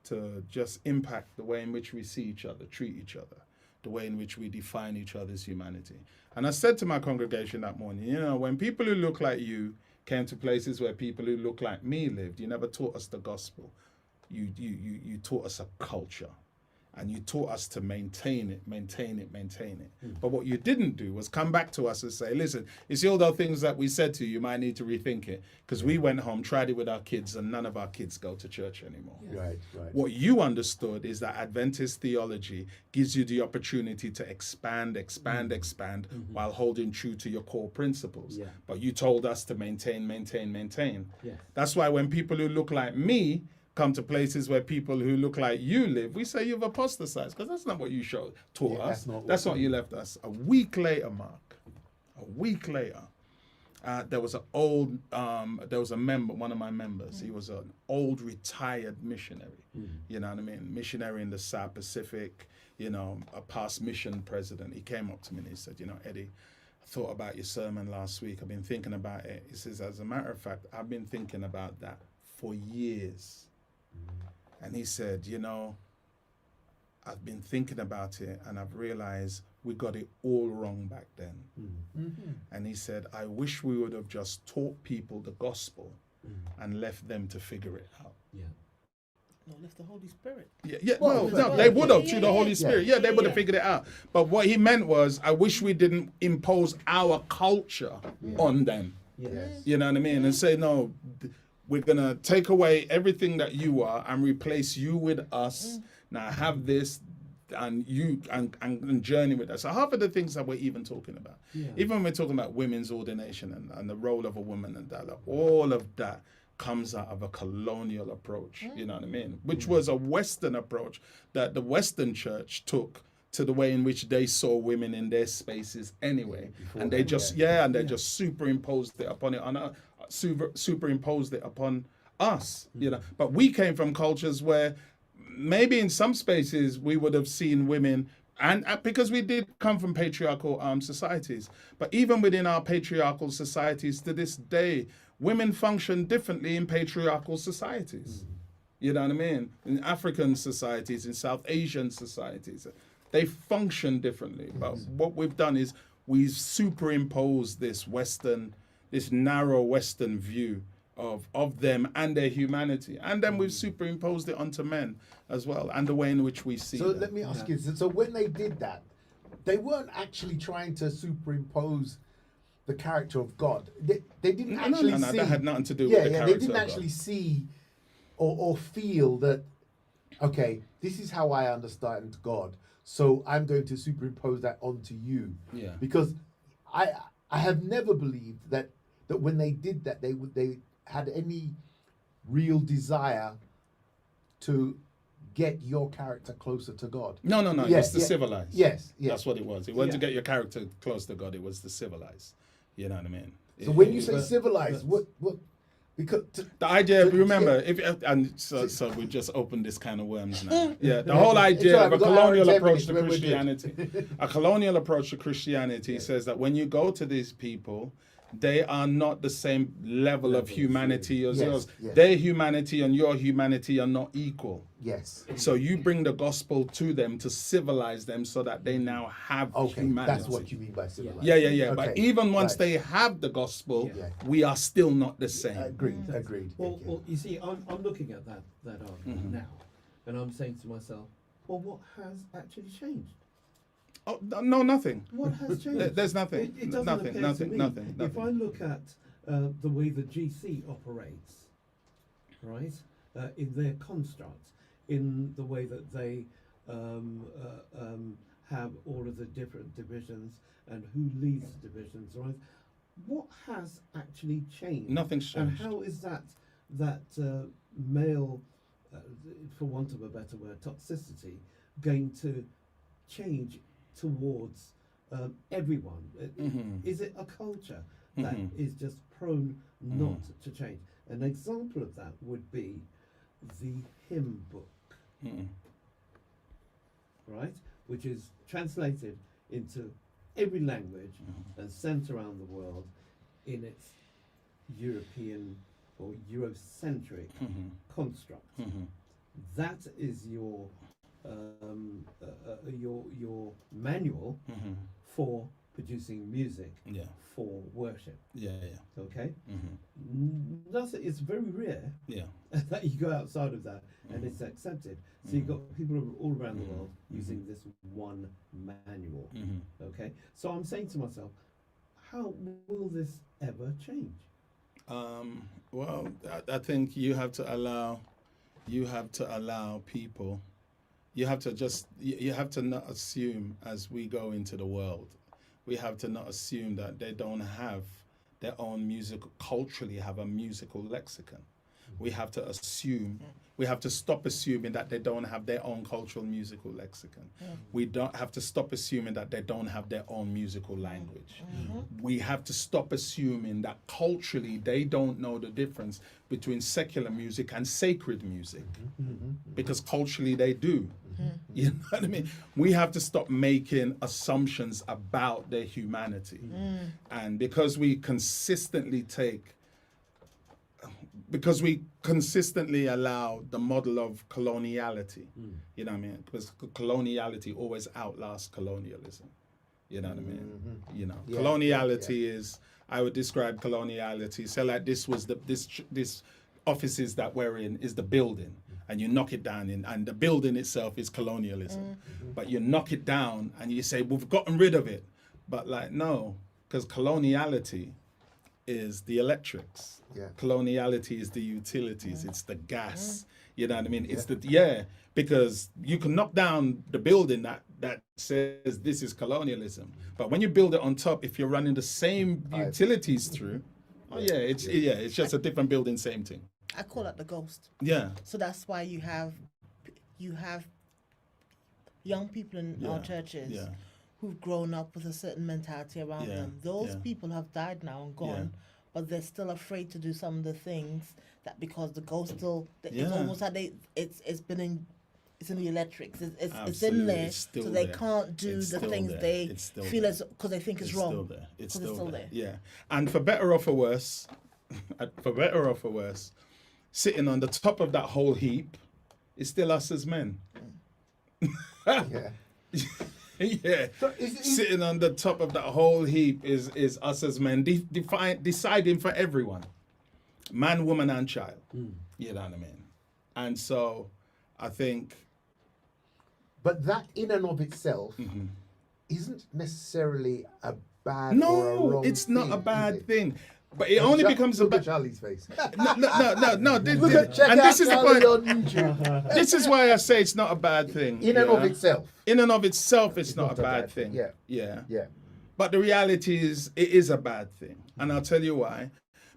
to just impact the way in which we see each other, treat each other, the way in which we define each other's humanity. And I said to my congregation that morning, you know, when people who look like you came to places where people who look like me lived, you never taught us the gospel. You taught us a culture. And you taught us to maintain it. But what you didn't do was come back to us and say, listen, you see all those things that we said to you, you might need to rethink it. Because we went home, tried it with our kids, and none of our kids go to church anymore. right. What you understood is that Adventist theology gives you the opportunity to expand, while holding true to your core principles. Yeah. But you told us to maintain. Yeah. That's why when people who look like me come to places where people who look like you live, we say you've apostatized, because that's not what you taught Yeah, us. that's not what you left us. A week later, there was a member, one of my members. He was an old retired missionary. You know what I mean? Missionary in the South Pacific. You know, a past mission president. He came up to me and he said, you know, Eddie, I thought about your sermon last week. I've been thinking about it. He says, as a matter of fact, I've been thinking about that for years. And he said, you know, I've been thinking about it and I've realized we got it all wrong back then. And he said, I wish we would have just taught people the gospel and left them to figure it out. Yeah. No, left the Holy Spirit. They would have through the Holy Spirit. Yeah, they would have figured it out. But what he meant was, I wish we didn't impose our culture on them. Yes. You know what I mean? And say, no, we're going to take away everything that you are and replace you with us. Now have this and you and journey with us. So half of the things that we're even talking about, even when we're talking about women's ordination and the role of a woman and that, all of that comes out of a colonial approach, you know what I mean? Which was a Western approach that the Western church took to the way in which they saw women in their spaces anyway. And they just, just superimposed it upon it. superimposed it upon us, you know. But we came from cultures where maybe in some spaces we would have seen women, and because we did come from patriarchal societies, but even within our patriarchal societies to this day, women function differently in patriarchal societies. You know what I mean? In African societies, in South Asian societies, they function differently. But what we've done is we've superimposed this narrow Western view of them and their humanity. And then we've superimposed it onto men as well, and the way in which we see So them. let me ask you, so when they did that, they weren't actually trying to superimpose the character of God. They didn't actually no, see... that had nothing to do yeah, with the yeah, character they didn't of actually God. see or feel that, okay, this is how I understand God, so I'm going to superimpose that onto you. Yeah. Because I have never believed that when they did that, they had any real desire to get your character closer to God. No, it was to civilize. Yes, yes. That's what it was. It wasn't to Yeah. get your character close to God, it was to civilize. You know what I mean? So when you say but- civilized, what? Because The idea, So- remember, yeah. so we just opened this can of worms now. Yeah, the whole idea It's all right, of a we've got an hour and colonial 10 approach minutes, to we're good. Christianity, a colonial approach to Christianity says that when you go to these people, they are not the same level of humanity as Yes, yours. yes. Their humanity and your humanity are not equal. yes. So you bring the gospel to them to civilize them so that they now have Okay, humanity. that's what you mean by civilized. Yeah. But Okay, even once right. they have the gospel, Yeah. we are still not the same. Agreed. Well, yeah. well, you see, I'm looking at that argument now, and I'm saying to myself, well, what has actually changed? Oh no, nothing. What has changed? There's nothing. It doesn't Nothing, appear nothing, to me. nothing, If I nothing. look at the way the GC operates, right, in their construct, in the way that they have all of the different divisions and who leads the divisions, right? What has actually changed? Nothing's And changed. how is that male, for want of a better word, toxicity, going to change towards everyone? Is it a culture that is just prone not to change? An example of that would be the hymn book, right, which is translated into every language and sent around the world in its European or Eurocentric construct. That is your manual for producing music Yeah. for worship. Yeah. Okay, nothing. It's very rare Yeah. that you go outside of that and it's accepted. So you've got people all around the world using this one manual. Okay, so I'm saying to myself, how will this ever change? Well, I think you have to allow people. You have to not assume as we go into the world. We have to not assume that they don't have their own culturally have a musical lexicon. We have to stop assuming that they don't have their own cultural musical lexicon. We don't have to stop assuming that they don't have their own musical language. We have to stop assuming that culturally they don't know the difference between secular music and sacred music. Because culturally they do. You know what I mean? We have to stop making assumptions about their humanity. And because we consistently allow the model of coloniality, you know what I mean? Because coloniality always outlasts colonialism. You know what I mean? You know, Yeah, coloniality is, I would describe coloniality, so like this offices that we're in is the building, and you knock it down and the building itself is colonialism. But you knock it down and you say, we've gotten rid of it. But like, no, because coloniality is the electrics. Yeah. Coloniality is the utilities. It's the gas. You know what I mean? It's because you can knock down the building that says this is colonialism, but when you build it on top, if you're running the same utilities through, it's just a different building, same thing. I call that the ghost. Yeah. So that's why you have young people in our churches who've grown up with a certain mentality around them. Those people have died now and gone, but they're still afraid to do some of the things that because the ghost still. It's Yeah. almost like it's been in. It's in the electrics. It's in Absolutely. there, It's still so they there. can't do It's the still things there. they It's still feel there. as because they think it's It's wrong. still there. It's 'Cause still, there. there. Yeah. And for better or for worse, sitting on the top of that whole heap is still us as men. Yeah. Yeah. So is Sitting on the top of that whole heap is us as men deciding for everyone. Man, woman, and child. You know what I mean? And so I think but that in and of itself isn't necessarily a bad or a no, wrong it's not thing, a is bad it? thing. But it only becomes a Look at bad. Charlie's face. No. Check And out this is the Charlie point. on YouTube. This is why I say it's not a bad thing. In and of yeah? itself. In and of itself, it's not a bad thing. Yeah. Yeah. Yeah. But the reality is, it is a bad thing. And I'll tell you why.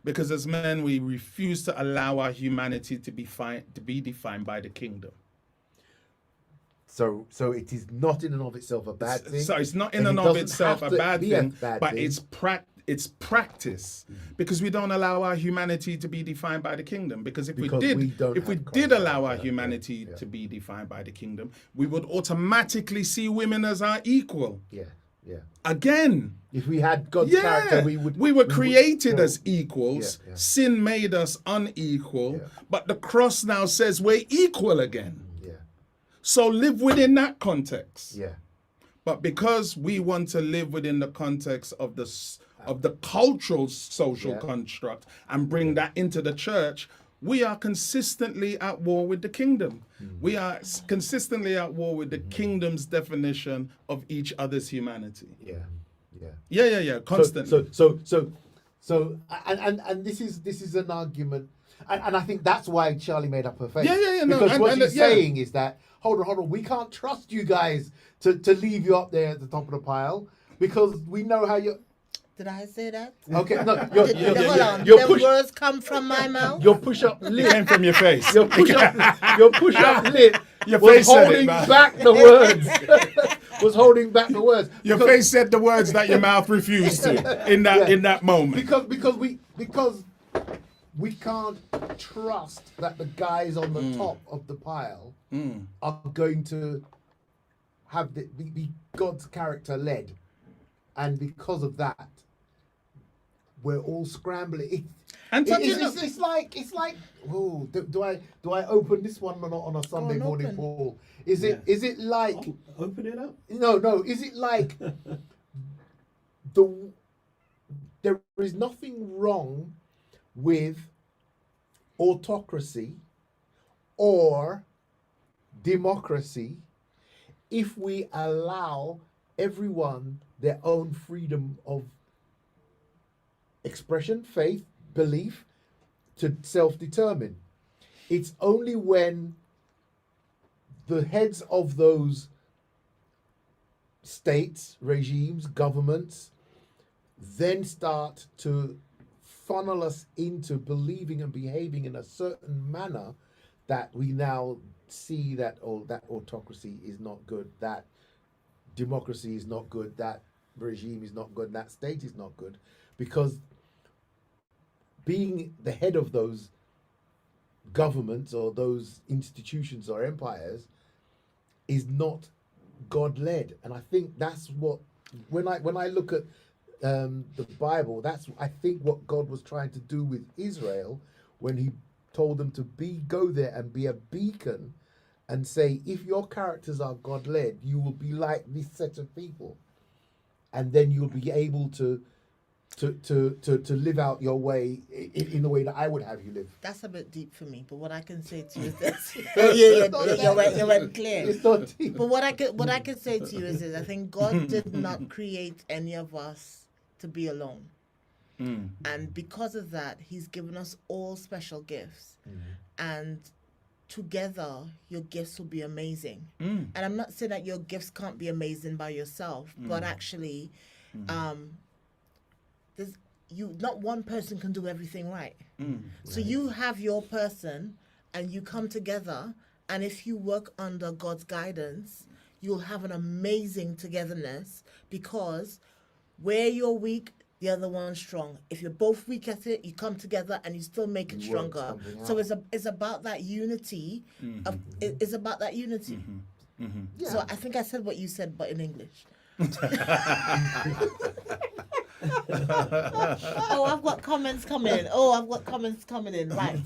Because as men, we refuse to allow our humanity to be defined by the kingdom. So it is not in and of itself a bad thing. So it's not in and and it of doesn't itself have a to bad be a thing, bad but thing. it's practice because we don't allow our humanity to be defined by the kingdom. Because if Because we we did, don't if we have did Christ allow like our that, humanity yeah. to be defined by the kingdom, we would automatically see women as our equal. Yeah. Again, If we had God's yeah, character, we would. we were created no. as equals. Yeah, yeah. Sin made us unequal, Yeah. but the cross now says we're equal again. Yeah. So live within that context. Yeah. But because we want to live within the context of the cultural social Yeah. construct and bring that into the church, we are consistently at war with the kingdom. We are consistently at war with the kingdom's definition of each other's humanity. Yeah. Yeah. Constantly. So, and this is an argument, and I think that's why Charlie made up her face. Yeah, no, Because what and she's yeah. saying is that hold on, we can't trust you guys to leave you up there at the top of the pile because we know how you. Did I say that? Okay, no, Hold on. your The push, words come from my mouth. your push-up It lip, came from your face. your push-up lip Your was face said it, holding man. back the words. Was holding back the words. Your Because- face said the words that your mouth refused to in that moment. because we can't trust that the guys on the top of the pile are going to have be God's character led, and because of that, we're all scrambling. And It's like oh, do I open this one on a Sunday on, morning, open. Paul? Is it like Open it up. no? Is it like there is nothing wrong with autocracy or democracy if we allow everyone their own freedom of expression, faith, belief to self-determine. It's only when the heads of those states, regimes, governments then start to funnel us into believing and behaving in a certain manner that we now see that that autocracy is not good, that democracy is not good, that regime is not good, that state is not good, because being the head of those governments or those institutions or empires is not God-led. And I think that's what when I look at the Bible, that's I think what God was trying to do with Israel when he told them to go there and be a beacon and say, if your characters are God-led, you will be like this set of people, and then you'll be able to live out your way in the way that I would have you live. That's a bit deep for me, but what I can say to you is this. You went clear. It's not deep. But what I can say to you is this: I think God did not create any of us to be alone, and because of that, He's given us all special gifts, and together your gifts will be amazing. And I'm not saying that your gifts can't be amazing by yourself, but actually, not one person can do everything right. So you have your person and you come together, and if you work under God's guidance, you'll have an amazing togetherness, because where you're weak, the other one's strong. If you're both weak at it, you come together and you still make it You work stronger. something So out. it's about that unity. It's about that unity. Yeah. So I think I said what you said, but in English. Oh, I've got comments coming in. Right.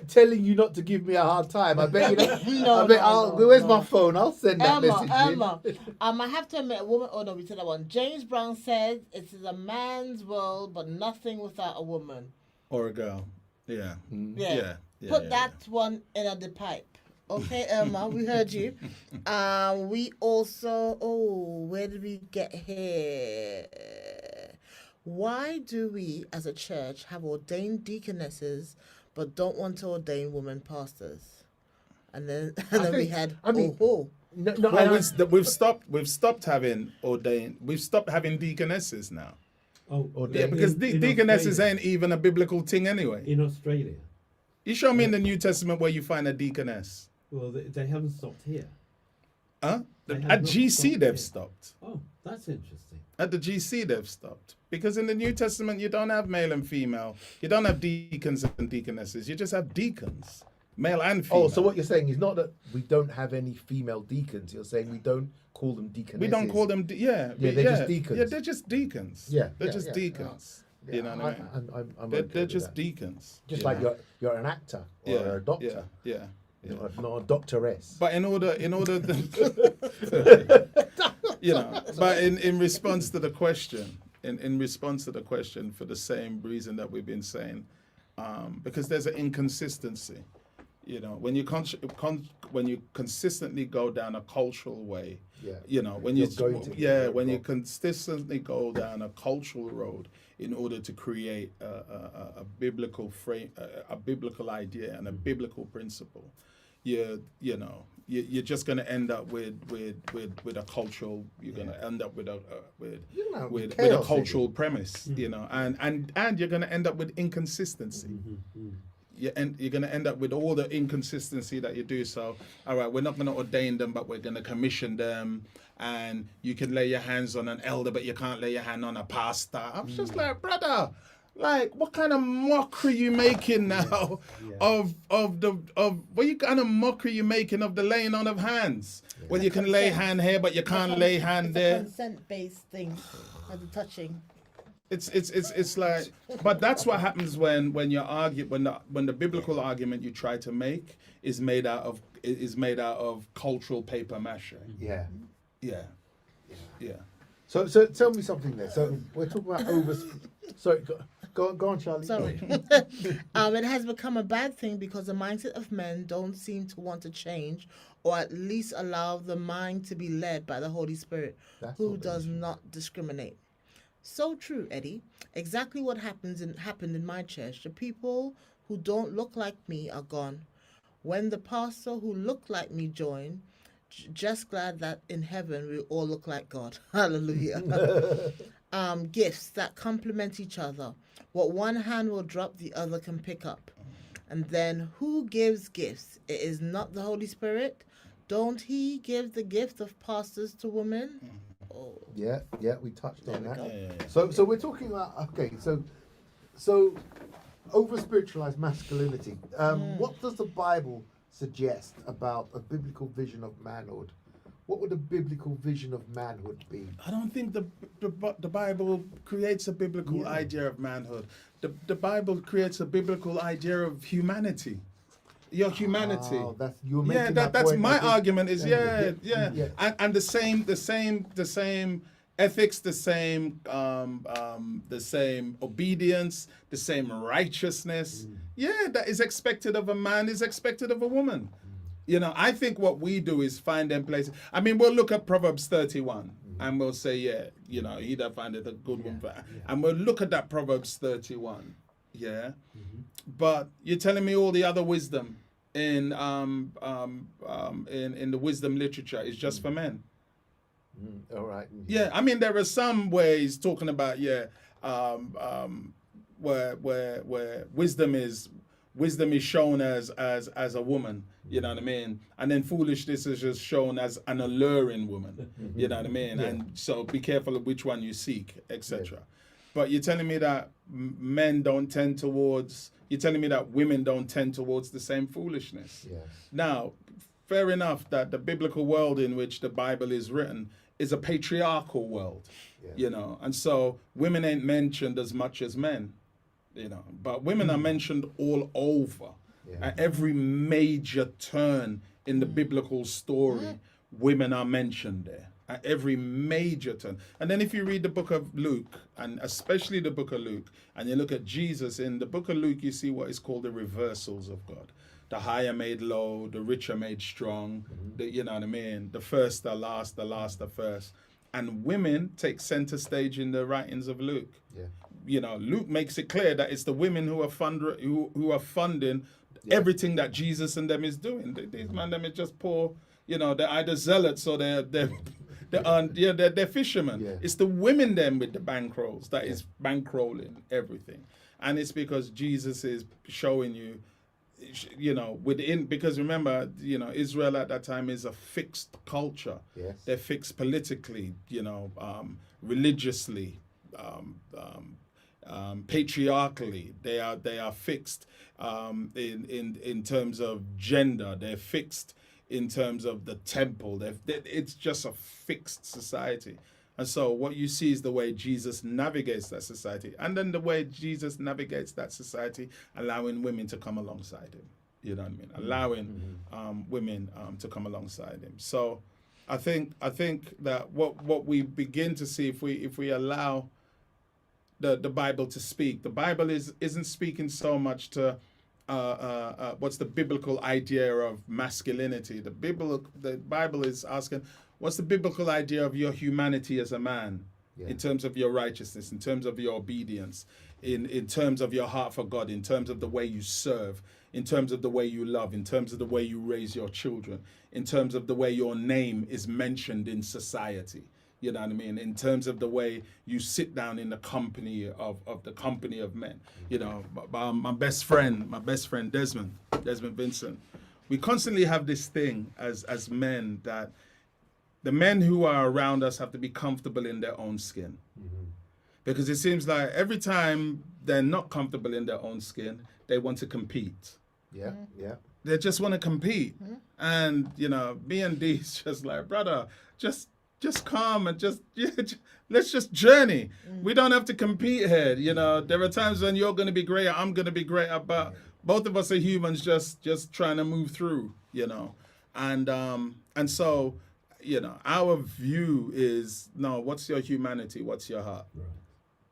Telling you not to give me a hard time. I bet you don't. No, I bet no, where's no. my phone? I'll send that message. in. Emma. I have to admit, a woman. Oh no, we said that one. James Brown said, "It is a man's world, but nothing without a woman." Or a girl. Yeah. Yeah. Yeah. Put yeah, that one in the pipe. Okay, Emma, we heard you. We also. Oh, where did we get here? Why do we, as a church, have ordained deaconesses, but don't want to ordain women pastors? And then we had. No, Well, we've stopped having ordained. We've stopped having deaconesses now. Oh, Yeah, because in deaconesses Australia- ain't even a biblical thing anyway. in Australia. You show me in the New Testament where you find a deaconess. Well, they haven't stopped here. Huh? They have At not GC stopped they've here. stopped. Oh, that's interesting. At the GC they've stopped. Because in the New Testament you don't have male and female. You don't have deacons and deaconesses. You just have deacons. Male and female. Oh, so what you're saying is not that we don't have any female deacons. You're saying we don't call them deaconesses. we don't call them Yeah, they're just deacons. Yeah, they're just deacons. Yeah, They're yeah, just yeah. deacons. Yeah, You know what I mean? I'm They're, okay they're with just that. deacons. Just you like know? you're an actor or a doctor, Yeah. not a doctoress. But in order you know, but in response to the question, in response to the question, for the same reason that we've been saying, because there's an inconsistency. You know, when you when you consistently go down a cultural way, Yeah. you know, when You're you going to when you wrong. consistently go down a cultural road in order to create a biblical frame, a biblical idea and a biblical principle, you're just going to end up with a cultural. You're going to end up with You're gonna have with a chaos, cultural premise, you know, and you're going to end up with inconsistency. You're going to end up with all the inconsistency that you do. So, all right, we're not going to ordain them, but we're going to commission them. And you can lay your hands on an elder, but you can't lay your hand on a pastor. I'm just like, brother, like, what kind of mockery you making now of what kind of mockery you making of the laying on of hands? When you can lay hand here, but you can't lay hand It's there. a consent-based thing, like the touching. It's like, but that's what happens when you argue when the biblical argument you try to make is made out of cultural paper mache. Yeah. Yeah. So tell me something there. So we're talking about Sorry, go on, Charlie. Sorry. It has become a bad thing because the mindset of men don't seem to want to change, or at least allow the mind to be led by the Holy Spirit, That's who what they does should. not discriminate. So true, Eddie. Exactly what happened in my church. The people who don't look like me are gone. When the pastor who looked like me joined, just glad that in heaven we all look like God. Hallelujah. Gifts that complement each other. What one hand will drop, the other can pick up. And then who gives gifts? It is not the Holy Spirit. Don't he give the gift of pastors to women? Oh. Yeah, we touched on There we that. go. So we're talking about so over spiritualized masculinity. What does the Bible suggest about a biblical vision of manhood? What would a biblical vision of manhood be? I don't think the Bible creates a biblical idea of manhood. The Bible creates a biblical idea of humanity. Your humanity. Oh, you're Yeah, making that's point, my I think. argument. Is Yeah. and the same ethics, the same obedience, the same righteousness. Yeah, that is expected of a man is expected of a woman. You know, I think what we do is find them places. I mean, we'll look at Proverbs 31 and we'll say, he that findeth a good woman. And we'll look at that Proverbs 31. Yeah. But you're telling me all the other wisdom in the wisdom literature is just for men. All right. Yeah, I mean there are some ways talking about where wisdom is shown as a woman, you know what I mean, and then foolishness is just shown as an alluring woman, you know what I mean, and so be careful of which one you seek, etc. But you're telling me that men don't tend towards. You're telling me that women don't tend towards the same foolishness. Yes. Now, fair enough that the biblical world in which the Bible is written is a patriarchal world, Yeah. you know, and so women ain't mentioned as much as men, you know, but women are mentioned all over. Yeah. At every major turn in the biblical story, women are mentioned there. At every major turn. And then if you read the book of Luke, and especially the book of Luke, and you look at Jesus, in the book of Luke, you see what is called the reversals of God. The higher made low, the richer made strong, you know what I mean? The first are last, the last are first. And women take center stage in the writings of Luke. Yeah. You know, Luke makes it clear that it's the women who are who are funding everything that Jesus and them is doing. These man, them is just poor, you know, they're either zealots or they're fishermen. Yeah. It's the women them with the bankrolls that is bankrolling everything. And it's because Jesus is showing you know, because remember, you know, Israel at that time is a fixed culture. Yes. They're fixed politically, you know, religiously, patriarchally. They are fixed in terms of gender. They're fixed in terms of the temple. It's just a fixed society. And so what you see is the way Jesus navigates that society, and then the way Jesus navigates that society, allowing women to come alongside him. You know what I mean? Allowing women to come alongside him. So I think that what we begin to see, if we allow the Bible to speak, the Bible isn't speaking so much to what's the biblical idea of masculinity. The Bible is asking, what's the biblical idea of your humanity as a man, in terms of your righteousness, in terms of your obedience, in terms of your heart for God, in terms of the way you serve, in terms of the way you love, in terms of the way you raise your children, in terms of the way your name is mentioned in society. You know what I mean? In terms of the way you sit down in the company of men. You know, my best friend Desmond Vincent, we constantly have this thing as men, that the men who are around us have to be comfortable in their own skin. Because it seems like every time they're not comfortable in their own skin, they want to compete. Yeah. Yeah. They just want to compete. And, you know, me and D's just like, brother, just calm and let's just journey. We don't have to compete here. You know, there are times when you're going to be greater, I'm going to be greater, but both of us are humans just trying to move through, you know. And so, you know, our view is, no, what's your humanity? What's your heart? Right.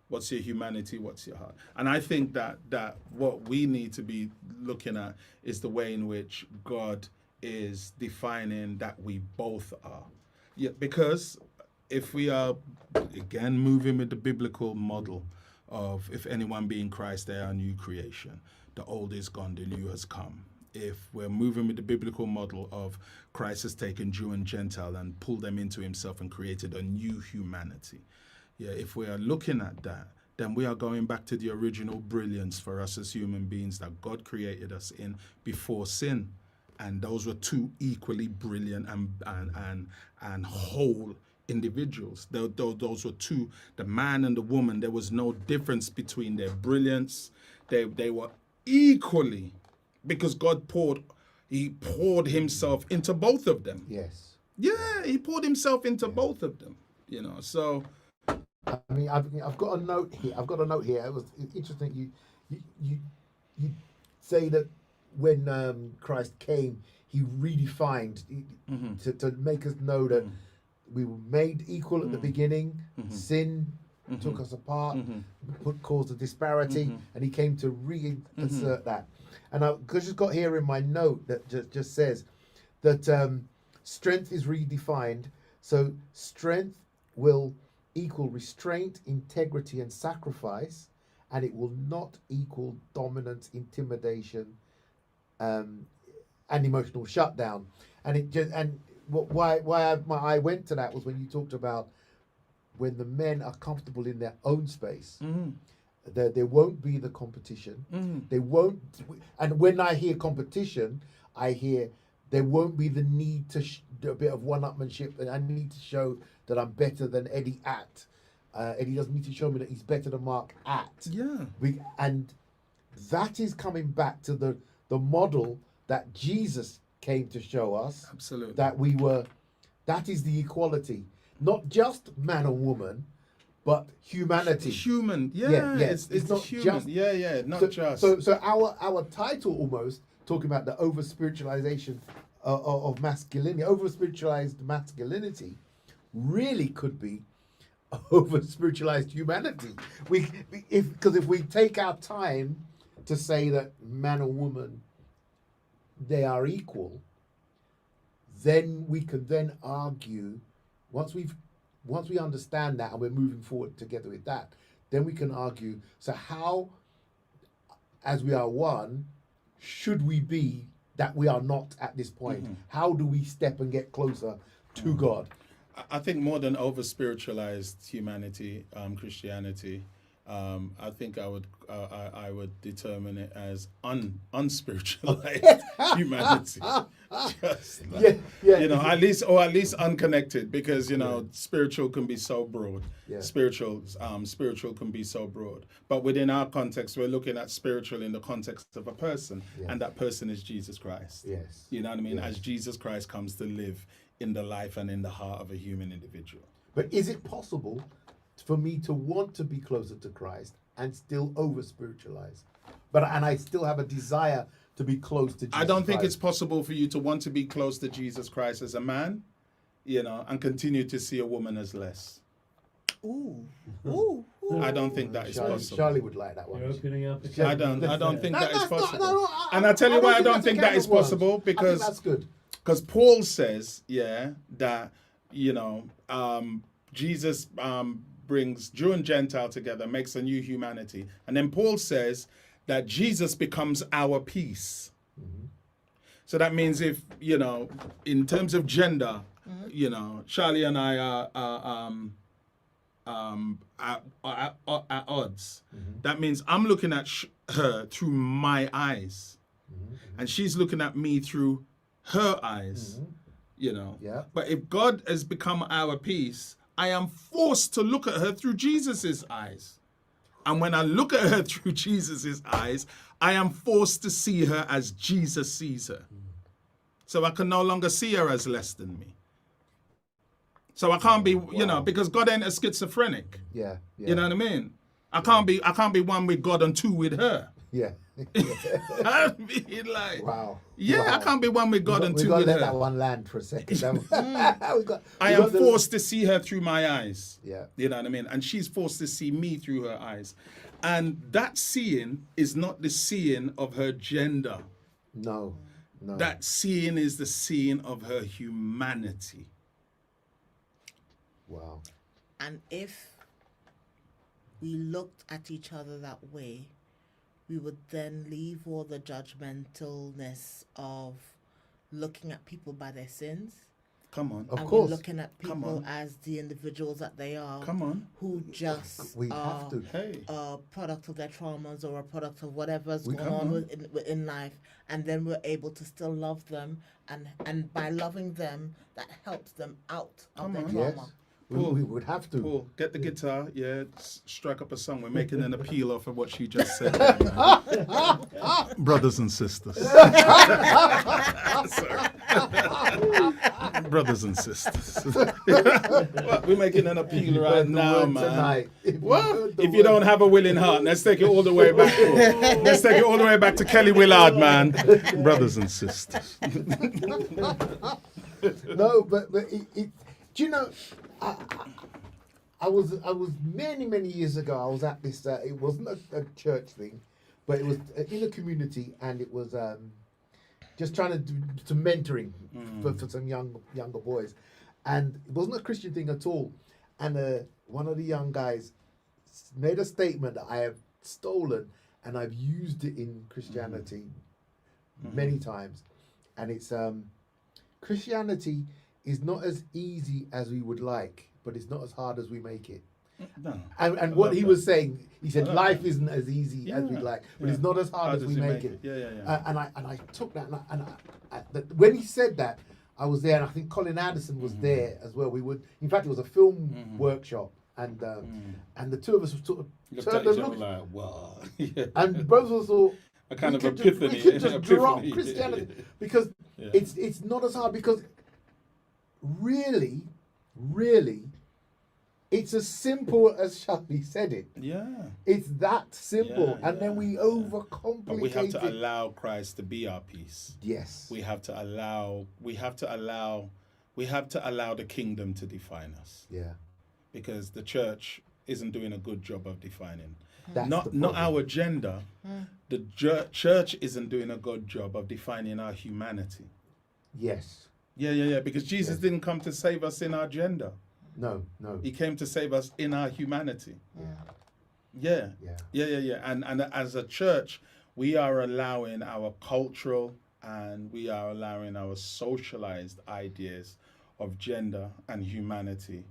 What's your humanity? What's your heart? And I think that what we need to be looking at is the way in which God is defining that we both are. Yeah, because if we are, again, moving with the biblical model of if anyone be in Christ, they are a new creation. The old is gone, the new has come. If we're moving with the biblical model of Christ has taken Jew and Gentile and pulled them into himself and created a new humanity. Yeah, if we are looking at that, then we are going back to the original brilliance for us as human beings that God created us in before sin. And those were two equally brilliant and whole individuals. Those were two, the man and the woman. There was no difference between their brilliance. They were equally, because God poured himself into both of them. Yes. Yeah, he poured himself into both of them. You know, so. I mean, I've got a note here. It was interesting. You say that when Christ came, he redefined to make us know that we were made equal at the beginning. Sin took us apart, caused a disparity, and he came to reassert that. And I just got here in my note that just says that strength is redefined. So strength will equal restraint, integrity, and sacrifice, and it will not equal dominance, intimidation, and emotional shutdown. And it just why I went to that was when you talked about when the men are comfortable in their own space, there won't be the competition. They won't. And when I hear competition, I hear there won't be the need to do a bit of one-upmanship, and I need to show that I'm better than Eddie at. and he doesn't need to show me that he's better than Mark at. Yeah. And that is coming back to the model that Jesus came to show us. Absolutely. That is the equality, not just man and woman, but humanity. Human. Yeah. Yeah, It's not human. just- Yeah. Not So, just. so our title almost talking about the over spiritualization of masculinity, over spiritualized masculinity, really could be over spiritualized humanity. Because if we take our time to say that man and woman, they are equal, then we can then argue once we understand that and we're moving forward together with that, then we can argue, so how, as we are one, should we be that we are not at this point? How do we step and get closer to God? I think more than over spiritualized humanity, Christianity, I think I would determine it as unspiritualized humanity. Just like, Yeah. you know, at least unconnected, because spiritual can be so broad. Yeah. Spiritual can be so broad. But within our context, we're looking at spiritual in the context of a person, and that person is Jesus Christ. Yes. You know what I mean? Yes. As Jesus Christ comes to live in the life and in the heart of a human individual. But is it possible for me to want to be closer to Christ and still over spiritualize? And I still have a desire to be close to Jesus I don't think Christ. it's possible for you to want to be close to Jesus Christ as a man, and continue to see a woman as less. Ooh. Ooh. Ooh. I don't think that is possible. Charlie would like that one. You're opening up a I don't think that is That's not- possible. no, And I tell you why I don't that's a think that can is of worms. possible, I think because that's good. Paul says, that Jesus brings Jew and Gentile together, makes a new humanity, and then Paul says that Jesus becomes our peace. So that means if in terms of gender, Charlie and I are at odds. That means I'm looking at her through my eyes, and she's looking at me through her eyes. Yeah. But if God has become our peace, I am forced to look at her through Jesus's eyes. And when I look at her through Jesus's eyes, I am forced to see her as Jesus sees her. So I can no longer see her as less than me. So I can't be, because God ain't a schizophrenic. Yeah. You know what I mean? I can't be one with God and two with her. Yeah. I mean, like, Wow. yeah, Wow. I can't be one with God and We've two got to with let her. that one land for a second. I am forced to see her through my eyes. Yeah. You know what I mean? And she's forced to see me through her eyes. And that seeing is not the seeing of her gender. No. That seeing is the seeing of her humanity. Wow. And if we looked at each other that way, we would then leave all the judgmentalness of looking at people by their sins. Come on. Of and course. we're looking at Come people on. as the individuals that they are, Come on. who just We are have to. Hey. a product of their traumas or a product of whatever's We- going come on on. within life, and then we're able to still love them, and by loving them, that helps them out of Come their on. Yes. trauma. We would have to. Paul, get the guitar, strike up a song. We're making an appeal off of what she just said. Right now. Brothers and sisters. Sorry. Brothers and sisters. What, we're making an appeal right now, man. Tonight. What? If you don't have a willing heart, let's take it all the way back. Let's take it all the way back to Kelly Willard, man. Brothers and sisters. No, but do you know? I was many years ago. I was at this. It wasn't a church thing, but it was in a community, and it was just trying to do some mentoring for some younger boys, and it wasn't a Christian thing at all. And one of the young guys made a statement that I have stolen and I've used it in Christianity many times, and it's Christianity is not as easy as we would like, but it's not as hard as we make it. No. And what he was saying, he said, love life that. isn't as easy as we'd Yeah. like, but Yeah. it's not as hard as we make it. Yeah. And I took that, when he said that, I was there, and I think Colin Addison was there as well. In fact, it was a film workshop, and the two of us sort of Looked turned at each and other looked, like, wow. Yeah. and both of us thought, A kind we of could just- epiphany. we could just drop epiphany. Christianity because Yeah. it's not as hard because really, it's as simple as Charlie said it. Yeah. It's that simple, Yeah, and then yeah, we yeah. overcomplicate But we have to it. allow Christ to be our peace. Yes. We have to allow the kingdom to define us, Yeah. because the church isn't doing a good job of defining. That's the Not problem. our agenda. The church isn't doing a good job of defining our humanity. Yes. Yeah. Because Jesus Yes. didn't come to save us in our gender. No. He came to save us in our humanity. Yeah. Yeah. And as a church, we are allowing our cultural and we are allowing our socialized ideas of gender and humanity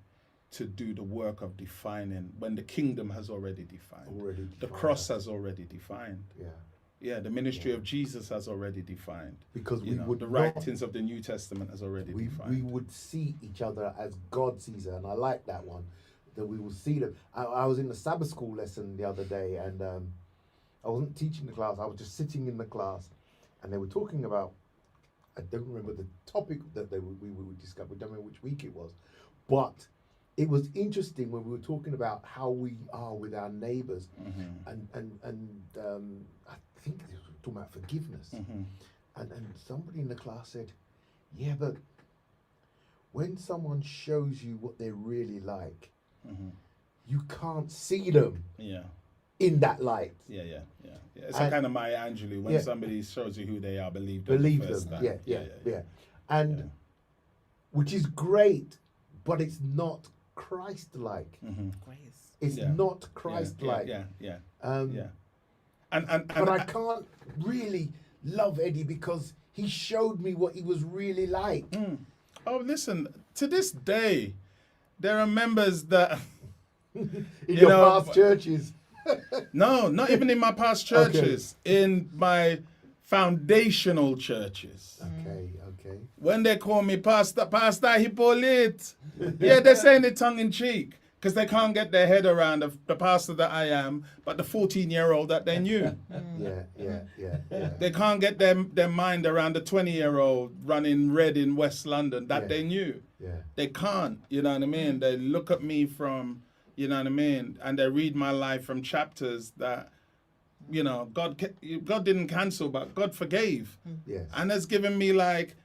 to do the work of defining when the kingdom has already defined. The cross has already defined. Yeah. Yeah, the ministry of Jesus has already defined. Because You we know, would the not- writings of the New Testament has already we defined. would see each other as God sees her, and I like that one. That we will see them. I was in the Sabbath school lesson the other day, and I wasn't teaching the class. I was just sitting in the class, and they were talking about. I don't remember the topic that we would discuss. We don't remember which week it was, but it was interesting when we were talking about how we are with our neighbours, and I think they were talking about forgiveness. And somebody in the class said, yeah, but when someone shows you what they're really like, you can't see them Yeah. in that light. Yeah. It's And- a kind of Maya Angelou. When Yeah. somebody shows you who they are, believe them. Believe the first them. time. Yeah. And Yeah. which is great, but it's not Christ-like. Grace. It's Yeah. not Christ-like. Yeah. Um, And But I can't really love Eddie because he showed me what he was really like. oh, listen. To this day, there are members that In You your know, past churches. no, not even in my past churches, in my foundational churches. Okay. When they call me Pastor Hippolyte, yeah, they're saying it tongue in cheek because they can't get their head around the pastor that I am, but the 14-year-old that they knew. Yeah. They can't get their mind around the 20-year-old running red in West London that Yeah. they knew. Yeah. They can't, you know what I mean? They look at me from, you know what I mean? And they read my life from chapters that, you know, God didn't cancel, but God forgave. Yes. And has given me like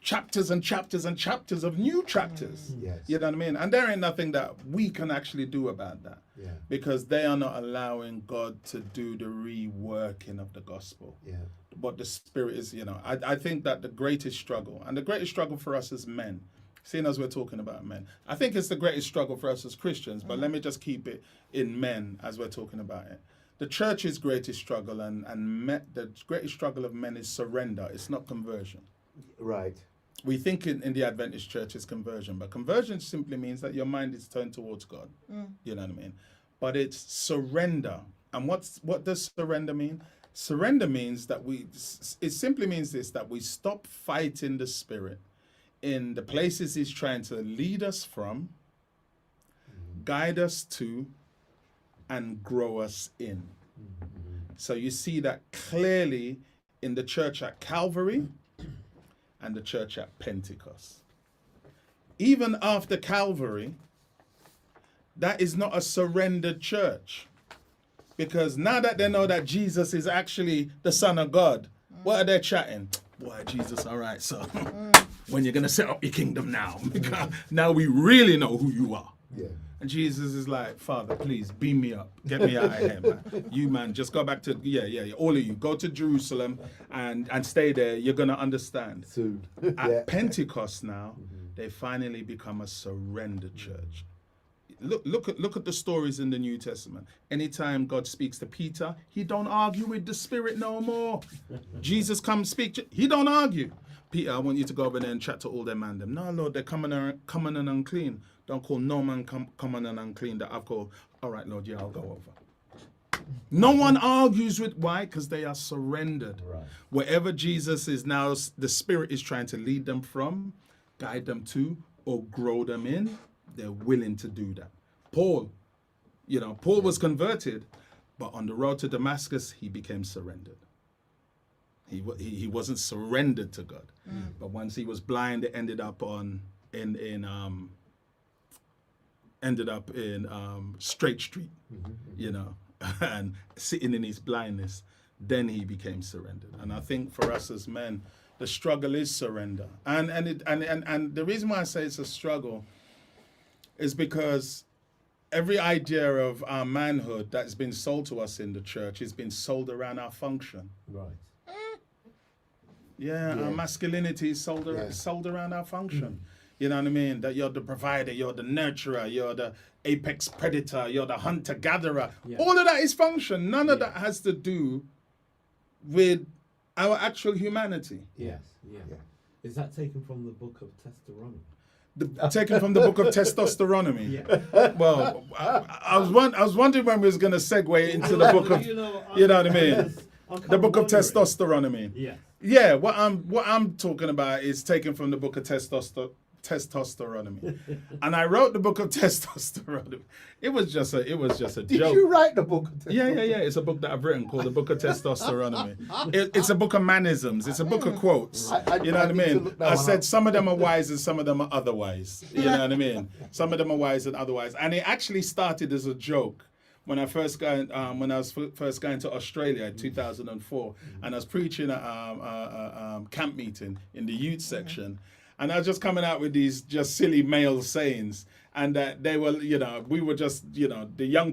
chapters and chapters and chapters of new chapters. Yes. You know what I mean? And there ain't nothing that we can actually do about that. Yeah. Because they are not allowing God to do the reworking of the gospel. Yeah. But the Spirit is, you know, I think that the greatest struggle, and the greatest struggle for us as men, seeing as we're talking about men, I think it's the greatest struggle for us as Christians, but let me just keep it in men as we're talking about it. The church's greatest struggle the greatest struggle of men is surrender. It's not conversion. Right. We think in the Adventist church is conversion, but conversion simply means that your mind is turned towards God. You know what I mean? But it's surrender. And what does surrender mean? Surrender means that it simply means this, that we stop fighting the Spirit in the places he's trying to lead us from, guide us to, and grow us in. So you see that clearly in the church at Calvary and the church at Pentecost. Even after Calvary, that is not a surrendered church. Because now that they know that Jesus is actually the Son of God, what are they chatting? Boy, Jesus, all right, so when you're going to set up your kingdom now? Because now we really know who you are. Yeah. And Jesus is like, Father, please beam me up. Get me out of here, man. You, man, just go back to, all of you. Go to Jerusalem and stay there. You're going to understand. Soon. At Pentecost now, they finally become a surrendered church. Look at the stories in the New Testament. Anytime God speaks to Peter, he don't argue with the Spirit no more. Jesus comes speak, he don't argue. Peter, I want you to go over there and chat to all them man them. No, Lord, they're common and unclean. Don't call no man common and unclean that I've called. All right, Lord, yeah, I'll go over. No one argues with why? Because they are surrendered. Right. Wherever Jesus is now, the Spirit is trying to lead them from, guide them to, or grow them in, they're willing to do that. Paul, Paul was converted, but on the road to Damascus, he became surrendered. He wasn't surrendered to God, but once he was blind, it ended up in Straight Street, and sitting in his blindness, then he became surrendered. And I think for us as men, the struggle is surrender. And the reason why I say it's a struggle is because every idea of our manhood that's been sold to us in the church has been sold around our function. Right. Yeah, our masculinity is sold around our function. You know what I mean? That you're the provider, you're the nurturer, you're the apex predator, you're the hunter-gatherer. Yeah. All of that is function. None of that has to do with our actual humanity. Yes. Yeah. Is that taken from the book of Testosterone? Taken from the book of Testosteronomy. Yeah. Well, I was wondering when we was going to segue into the book of, you know what I mean? The book of Testosteronomy. Yeah. Yeah, what I'm talking about is taken from the book of Testosteronomy. And I wrote the book of Testosteronomy. It was just a joke. Did you write the book of Testosteronomy? Yeah. It's a book that I've written called the Book of Testosteronomy. It's a book of mannerisms. It's a book of quotes. You know what I mean? I said some of them are wise and some of them are otherwise. You know what I mean? Some of them are wise and otherwise. And it actually started as a joke. When I was first going to Australia in 2004, and I was preaching at a camp meeting in the youth section, and I was just coming out with these just silly male sayings, and that they were, we were just, the young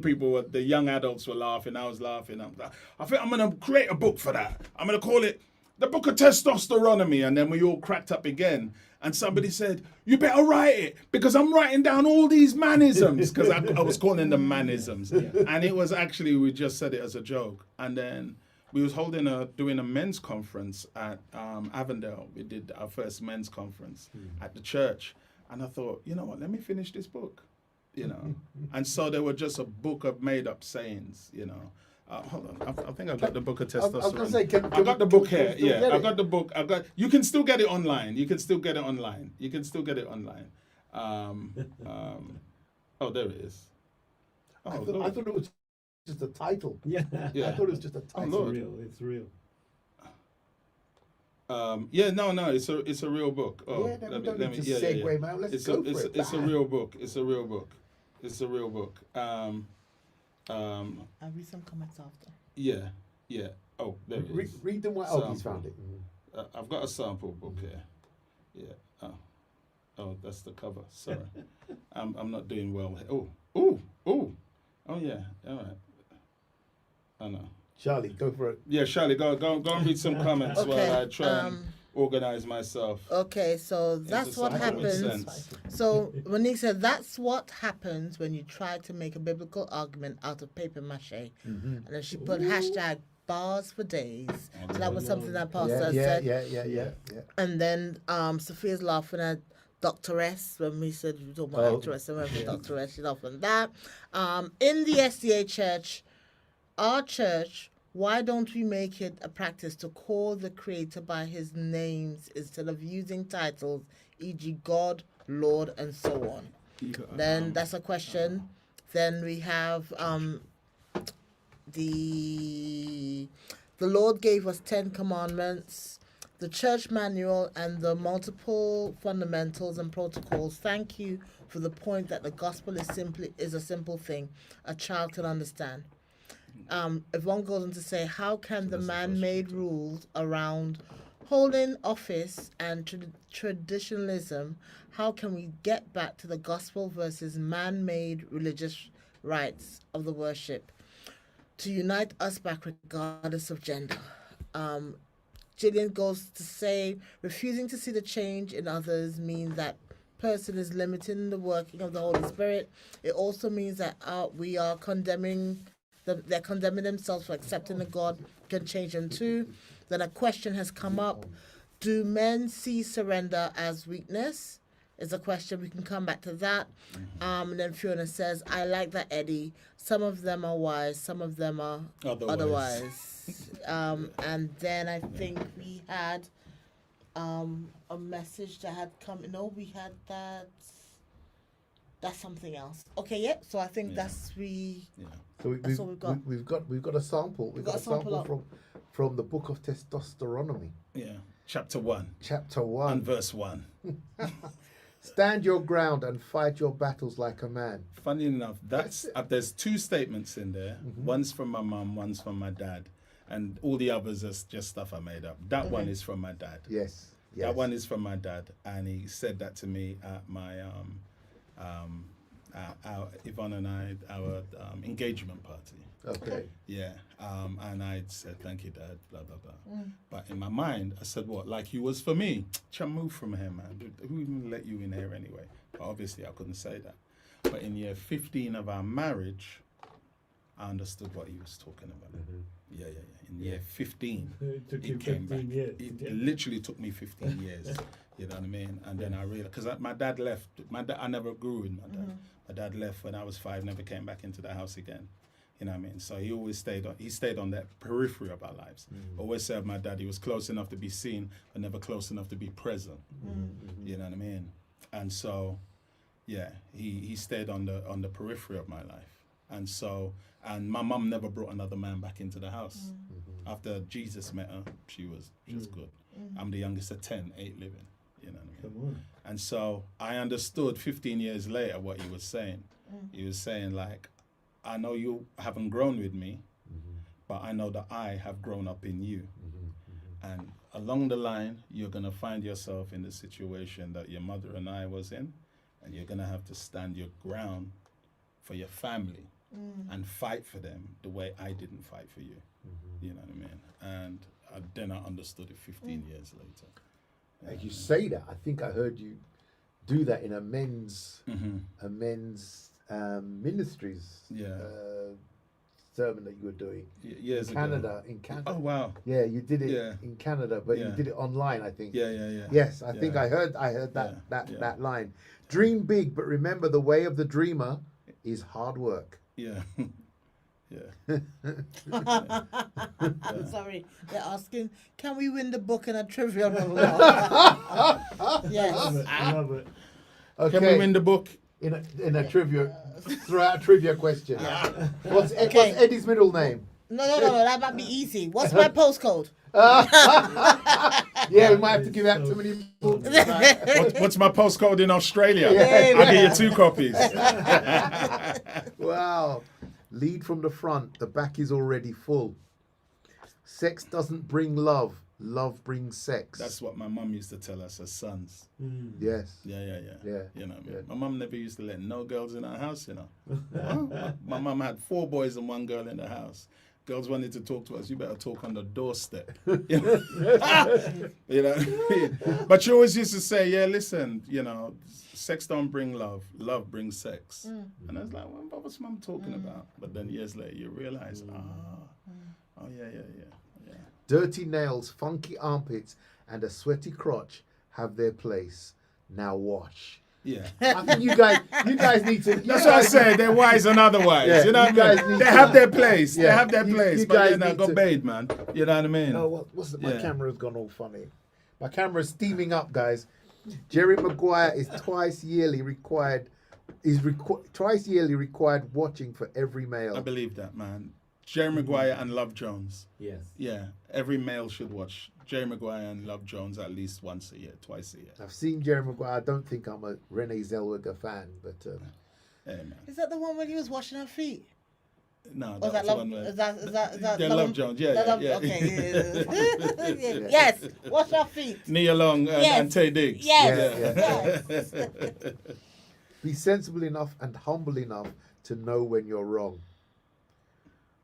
adults were laughing, I was laughing. I think I'm going to create a book for that. I'm going to call it The Book of Testosteronomy, and then we all cracked up again. And somebody said, you better write it, because I'm writing down all these mannerisms, because I was calling them mannerisms. Yeah. And it was actually, we just said it as a joke. And then we was doing a men's conference at Avondale. We did our first men's conference at the church. And I thought, you know what, let me finish this book, And so there were just a book of made up sayings, Hold on, I think I got the book of Testosterone. I was going to say, I got the book here. Yeah, I got the book. You can still get it online. You can still get it online. Oh, there it is. Oh, I thought it was just a title. Yeah. I thought it was just a title. It's real. No, it's a real book. Oh, yeah, we don't need to segue, man. Let's go for it. It's a real book. It's a real book. I'll read some comments after. Yeah. Oh, there it is. Read them while Oggy's found it. I've got a sample book here. Yeah. Oh, that's the cover. Sorry, I'm not doing well. Oh yeah. All right. I know. Charlie, go for it. Yeah, Charlie, go and read some comments while I try and organize myself. Okay, so that's what happens. So Monique said that's what happens when you try to make a biblical argument out of paper mache. And then she put hashtag bars for days. So that was something that Pastor said. Yeah. And then Sophia's laughing at Dr. S when we said we talking about actress and when Dr. S, she's laughing at that. In the SDA church, our church, why don't we make it a practice to call the Creator by His names instead of using titles, e.g. God, Lord, and so on? Then that's a question. Then we have the Lord gave us 10 commandments, the church manual, and the multiple fundamentals and protocols. Thank you for the point that the gospel is a simple thing a child can understand. Yvonne goes on to say, how can the man-made rules around holding office and traditionalism, how can we get back to the gospel versus man-made religious rites of the worship to unite us back regardless of gender? Gillian goes to say, refusing to see the change in others means that person is limiting the working of the Holy Spirit. It also means that we are condemning they're condemning themselves for accepting that God can change them too. Then a question has come up. Do men see surrender as weakness? Is a question. We can come back to that. And then Fiona says, I like that, Eddie. Some of them are wise. Some of them are otherwise. And then I think we had a message that had come. No, we had that. that's something else. Okay, yeah. So I think Yeah. that's Yeah. So That's what we've got. we've got a sample. We've got a sample up. from the book of Testosteronomy, Yeah. Chapter 1 chapter and 1. verse 1. Stand your ground and fight your battles like a man. Funny enough, that's there's two statements in there. Mm-hmm. One's from my mum, one's from my dad, and all the others are just stuff I made up. That one is from my dad. Yes. Yes. That one is from my dad, and he said that to me at my our Yvonne and our engagement party. Okay. Yeah, and I said, thank you, Dad, blah, blah, blah. But in my mind, I said, what, like you was for me? Move from here, man. Who even let you in here anyway? But obviously, I couldn't say that. But in year 15 of our marriage, I understood what he was talking about. Yeah. In year 15, It took you it came 15 back. years. It literally took me 15 years. You know what I mean? And then I realized, because my dad left. I never grew with my dad. My dad left when I was 5, never came back into the house again. You know what I mean? So he always stayed on that periphery of our lives. Always said my dad, he was close enough to be seen, but never close enough to be present. You know what I mean? And so, yeah, he stayed on the periphery of my life. And so, and my mum never brought another man back into the house. After Jesus met her, she was good. I'm the youngest of 10, 8 living. You know what I mean? Come on. And so I understood 15 years later what he was saying. He was saying, like, I know you haven't grown with me, but I know that I have grown up in you. And along the line, you're going to find yourself in the situation that your mother and I was in, and you're going to have to stand your ground for your family and fight for them the way I didn't fight for you. You know what I mean? And then I understood it 15 years later. As you say that, I think I heard you do that in a men's ministries Yeah. sermon that you were doing Years in ago. Canada. Oh, wow. Yeah, you did it Yeah. in Canada, but you Yeah. did it online, I think. Yeah. Yes, I think Yeah. I heard that Yeah. that line. Dream big, but remember the way of the dreamer is hard work. Yeah. Yeah. Sorry, they're asking, can we win the book in a trivia round? Yes. Love it. Okay. Can we win the book? in a trivia throughout a trivia question? What's Eddie's middle name? No, that might be easy. What's my postcode? Yeah, we might have to give out too many books. What's my postcode in Australia? Yeah. I'll give you 2 copies. Wow. Lead from the front. The back is already full. Sex doesn't bring love. Love brings sex. That's what my mum used to tell us as sons. Yes. Yeah. Yeah. You know, Yeah. my mum never used to let no girls in our house, you know. My mum had 4 boys and 1 girl in the house. Girls wanted to talk to us, you better talk on the doorstep. You know? You know what I mean? But she always used to say, yeah, listen, you know, sex don't bring love, love brings sex. And I was like, what was mum talking about? But then years later you realize, oh yeah. Dirty nails, funky armpits, and a sweaty crotch have their place. Now wash. Yeah. I think you guys need to. That's what I said. They're wise and otherwise. Yeah, you know you what I guys mean? need They to- have their place. They Yeah, have their you place. guys But you know, need go to- bathe, man. You know what I mean? Oh, my Yeah. camera's gone all funny. My camera's steaming up, guys. Jerry Maguire is twice yearly required watching for every I male. believe that, man. Jerry Maguire and Love Jones. Yes. Yeah, every male should watch Jerry Maguire and Love Jones at least once a year, twice a year. I've seen Jerry Maguire. I don't think I'm a Renee Zellweger fan, but Hey, man. Is that the one when he was washing her feet? No, Or is that that's the love? one where... Is that Yeah, the Love one- Jones. the Yeah. Okay. Yeah. Yes. Wash her feet. Nia Long Yes. and Tay Diggs. Yes. Yeah. Be sensible enough and humble enough to know when you're wrong.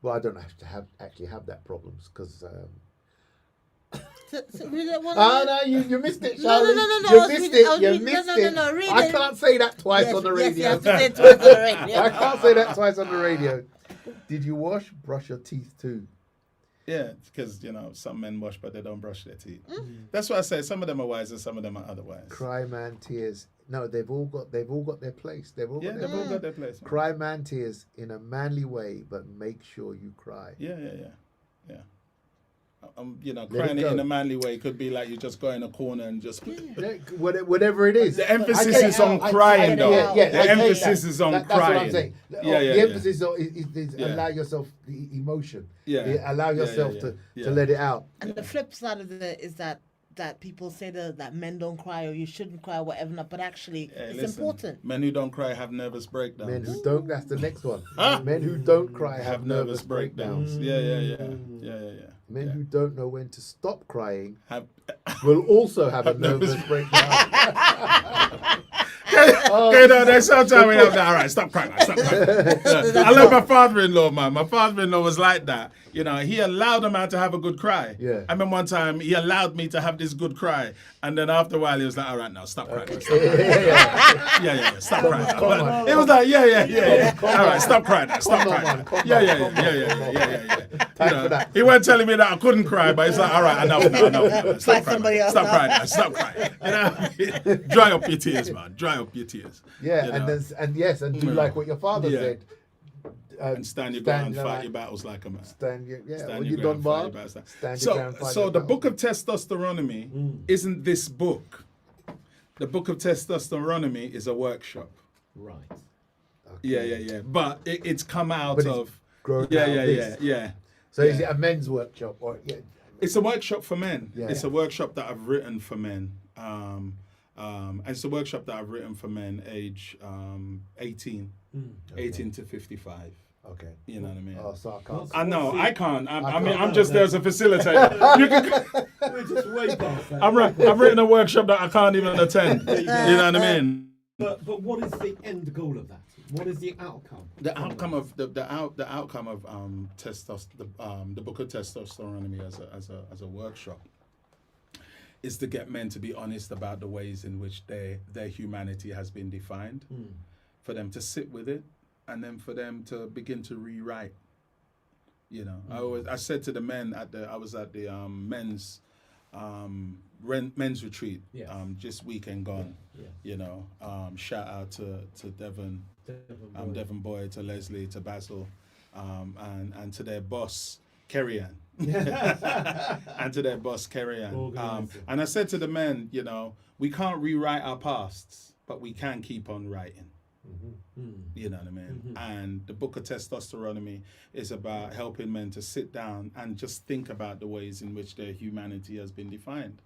Well, I don't actually have that problems because. So read that one Oh again. no, you missed it, No, Charlie. no, I You was missed reading- I it. was You reading- missed no, it. no, read I it. can't say that twice Yes, on the yes, radio. you have to say it twice on the radio. I can't say that twice on the radio. Did you brush your teeth too? Yeah, because, you know, some men wash, but they don't brush their teeth. Mm. That's what I say. Some of them are wise and some of them are otherwise. Cry man tears. No, they've all got their place. They've all Yeah, got they've their all got their place. Man. Cry man tears in a manly way, but make sure you cry. Yeah. You know, Let crying it it in go. a manly way could be like you just go in a corner and just. Whatever it is. The emphasis I take is on it out. crying, I though. Yeah, yeah, The I take emphasis that. is on That's what I'm crying. saying. Yeah, The emphasis is Yeah. allow yourself the emotion. Yeah. Allow Yeah, yourself yeah, to yeah. let it out. And the flip side of it is that people say that men don't cry or you shouldn't cry or whatever, not, but actually Hey, it's listen, important. Men who don't cry have nervous breakdowns. Men who don't. That's the next one. Men who don't cry have nervous breakdowns. Yeah. Men Yeah. who don't know when to stop crying Have, will also have a nervous breakdown. okay, no, there's sometimes we have that. All right, stop crying, man, stop crying. I love my father-in-law, man. My father-in-law was like that. You know, he allowed a man to have a good cry. Yeah. I remember one time he allowed me to have this good cry, and then after a while he was like, "All right, now stop crying, man, stop crying. Yeah, stop crying." Come on. It was like, yeah. All right, stop crying, now, stop Come on, crying. man, come Yeah. on, You Time know, for that. he wasn't telling me that I couldn't cry, but he's like, "All right, enough. Find Stop crying, somebody man. else Stop now." crying, now, stop crying." You know, dry up your tears, man. Dry up your tears. Yeah, You and know? do Yeah. like what your father Yeah. said. And stand your ground, fight like- your battles like a man. Stand your Stand when your you done ground, fight bar, your battles like- stand your ground, fight So your the battle. book of testosteronomy isn't this book. The book of testosteronomy is a workshop. Right. Yeah. But it's come out But it's of grown yeah, out of this. yeah. So is Yeah. it a men's workshop or It's a workshop for men. Yeah. It's a workshop that I've written for men. And it's a workshop that I've written for men age 18 to 55. Okay. You know what I mean? Oh, so I can't. I know, I can't. I mean, can't. I'm just there as a facilitator. You can, We're just way past that. I've written a workshop that I can't even attend. You know what I mean? But what is the end goal of that? What is the outcome? The outcome of the outcome of the book of testosteronomy as a workshop is to get men to be honest about the ways in which their humanity has been defined, for them to sit with it, and then for them to begin to rewrite. You know, I said to the men I was at the men's retreat Yes. just weekend gone. Yeah. You know, shout out to Devon. Devon Boy, to Leslie, to Basil, and to their boss, Kerry-Ann. And to their boss, Kerry-Ann. Organizer. And I said to the men, you know, we can't rewrite our pasts, but we can keep on writing. You know what I mean? And the book of testosteronomy is about helping men to sit down and just think about the ways in which their humanity has been defined.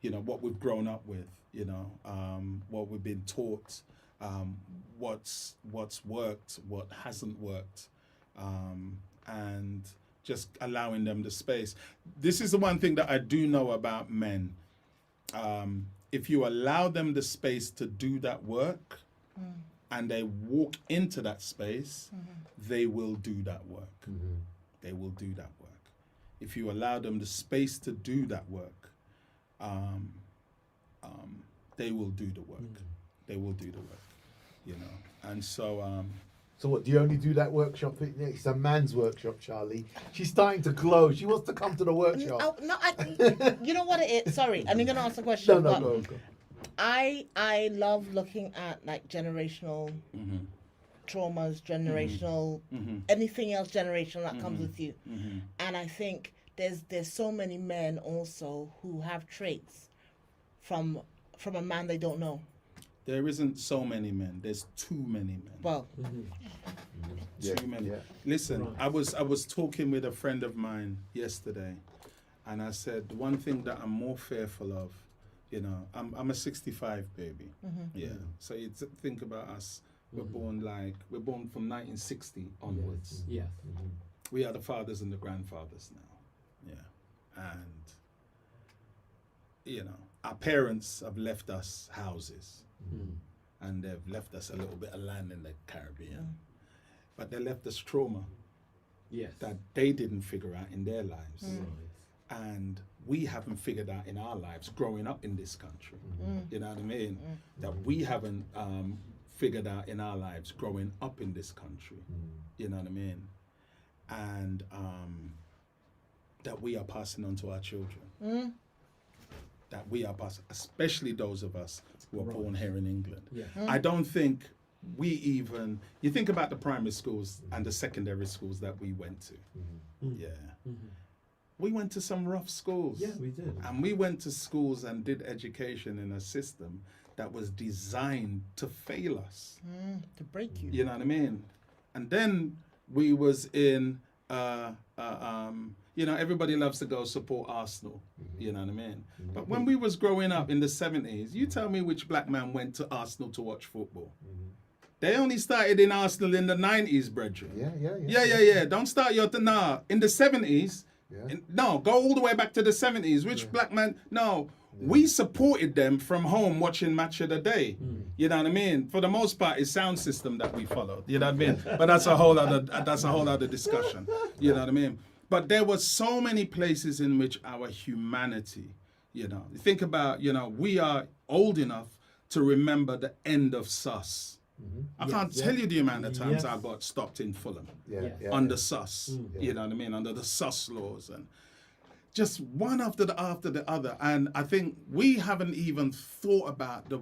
You know, what we've grown up with, you know, what we've been taught, what's worked, what hasn't worked, and just allowing them the space. This is the one thing that I do know about men. If you allow them the space to do that work, and they walk into that space, they will do that work. They will do that work. If you allow them the space to do that work, they will do the work. They will do the work, you know. And so, So what? Do you only do that workshop? It's a man's workshop, Charlie. She's starting to glow. She wants to come to the workshop. You know what it is? Sorry, I'm gonna ask a question. No, but go. I love looking at like generational traumas, generational anything else generational that comes with you, and I think there's so many men also who have traits from a man they don't know. there isn't so many men. There's too many men. Well, Too many. yeah. Listen, Right. I was talking with a friend of mine yesterday, and I said the one thing that I'm more fearful of, you know, I'm a 65 baby. Yeah. So you think about us. We're born from 1960 onwards. Yes. We are the fathers and the grandfathers now. Yeah. And you know, our parents have left us houses, and they've left us a little bit of land in the Caribbean, but they left us trauma Yes. that they didn't figure out in their lives. Right. And we haven't figured out in our lives growing up in this country. You know what I mean? That we haven't figured out in our lives growing up in this country. You know what I mean? And that we are passing on to our children. That we are passing, especially those of us who are born here in England. Yeah. I don't think we even, you think about the primary schools and the secondary schools that we went to. Yeah. we went to some rough schools. Yeah, we did. And we went to schools and did education in a system that was designed to fail us. To break you. You know what I mean? And then we was in, everybody loves to go support Arsenal. You know what I mean? But when we was growing up in the 70s, you tell me which black man went to Arsenal to watch football. They only started in Arsenal in the 90s, brethren. Yeah. Don't start your, in the 70s. Yeah. Go all the way back to the 70s. Which black man? No. We supported them from home watching Match of the Day. You know what I mean? For the most part, it's sound system that we followed. You know what I mean? But that's a whole other discussion. You know what I mean? But there were so many places in which our humanity, think about, we are old enough to remember the end of SUS. I can't tell you the amount of times I got stopped in Fulham under SUS. You know what I mean? Under the SUS laws, and just one after the other. And I think we haven't even thought about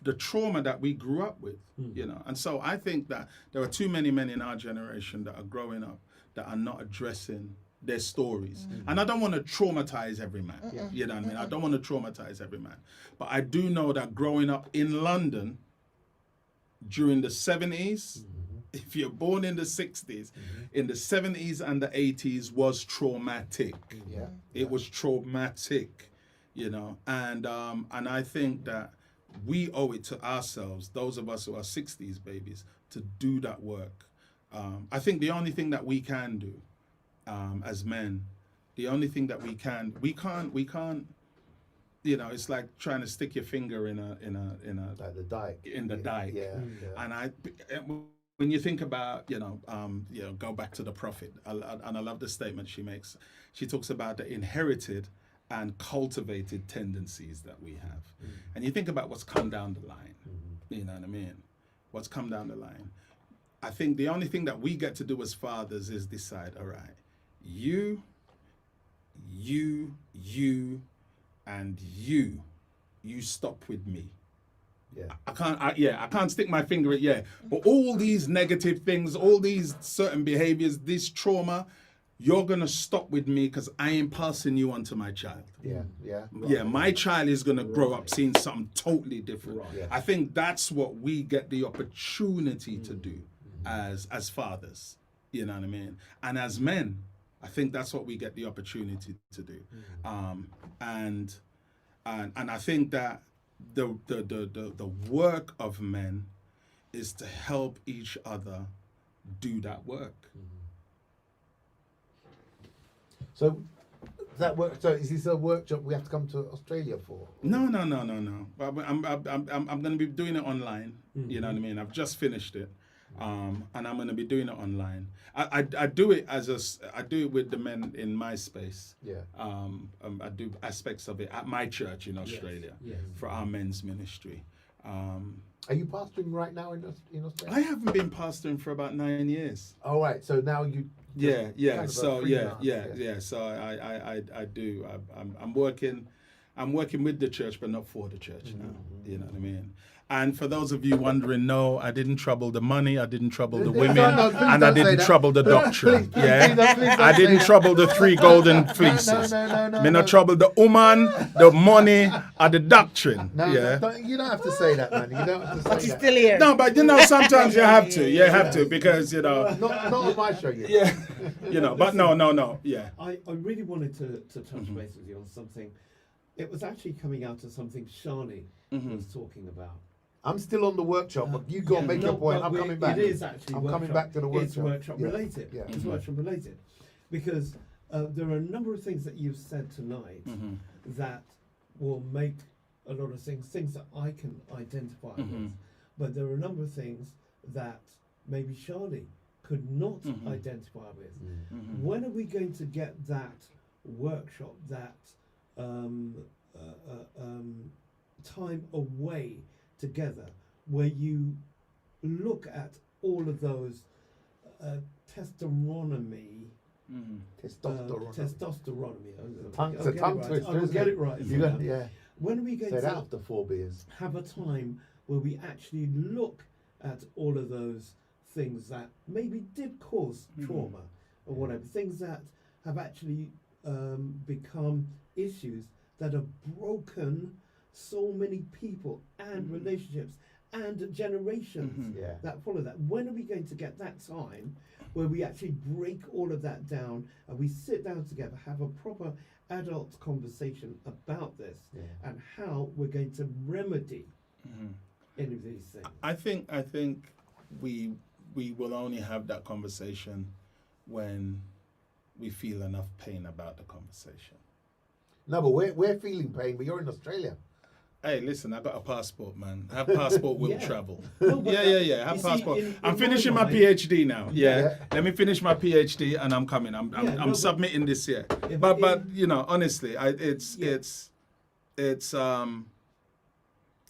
the trauma that we grew up with, And so I think that there are too many men in our generation that are growing up that are not addressing their stories. And I don't want to traumatize every man. You know what I mean? I don't want to traumatize every man. But I do know that growing up in London during the 70s, if you're born in the 60s, in the 70s and the 80s was traumatic. It was traumatic, and I think that we owe it to ourselves, those of us who are 60s babies, to do that work. I think the only thing that we can do as men, the only thing that we can't, it's like trying to stick your finger in like the dike. In the dike. And when you think about, go back to the prophet, and I love the statement she makes. She talks about the inherited and cultivated tendencies that we have. And you think about what's come down the line. You know what I mean? What's come down the line. I think the only thing that we get to do as fathers is decide, all right, you, and you stop with me. I can't stick my finger at but all these negative things, all these certain behaviors, this trauma, you're gonna stop with me because I ain't passing you on to my child. My child is gonna grow up seeing something totally different. I think that's what we get the opportunity to do as fathers. You know what I mean? And as men, I think that's what we get the opportunity to do. And I think that the work of men is to help each other do that work. So that work. So is this a workshop we have to come to Australia for? No. I'm going to be doing it online. You know what I mean? I've just finished it. And I'm going to be doing it online. I do it I do it with the men in my space. I do aspects of it at my church in Australia for our men's ministry. Are you pastoring right now in Australia? I haven't been pastoring for about 9 years. All right. So now you. So I do. I'm working with the church, but not for the church now. You know what I mean? And for those of you wondering, no, I didn't trouble the money, I didn't trouble the women, and I didn't trouble the doctrine. I didn't trouble the 3 golden fleeces. Me not trouble the woman, the money, or the doctrine. You don't have to say that, man. You don't have to say But he's that. still here. No, but sometimes you have to. You have to because Not on my show yet. But no. I really wanted to touch base with you on something. It was actually coming out of something Shani was talking about. I'm still on the workshop, but you go and make your point. I'm coming back. It is actually I'm workshop. coming back to the workshop. It's workshop related. Yeah. It's workshop related. Because there are a number of things that you've said tonight that will make a lot of things that I can identify with. But there are a number of things that maybe Charlie could not identify with. When are we going to get that workshop, that time away together where you look at all of those testosteronomy. It's a tongue twister. I will get it right. When are we going to after 4 beers? Have a time where we actually look at all of those things that maybe did cause trauma or whatever, things that have actually become issues that have broken so many people and relationships and generations Yeah. that follow that. When are we going to get that time where we actually break all of that down and we sit down together, have a proper adult conversation about this and how we're going to remedy any of these things? I think we will only have that conversation when we feel enough pain about the conversation. No, but we're feeling pain, but you're in Australia. Hey, listen, I got a passport, man. I have passport, will Yeah. travel. No, but Yeah. I have you see, passport. I'm in finishing my mind- PhD now. Yeah. Yeah. Let me finish my PhD and I'm coming. I'm Yeah, no, but- submitting this year. Yeah, but but you know, honestly, it's Yeah.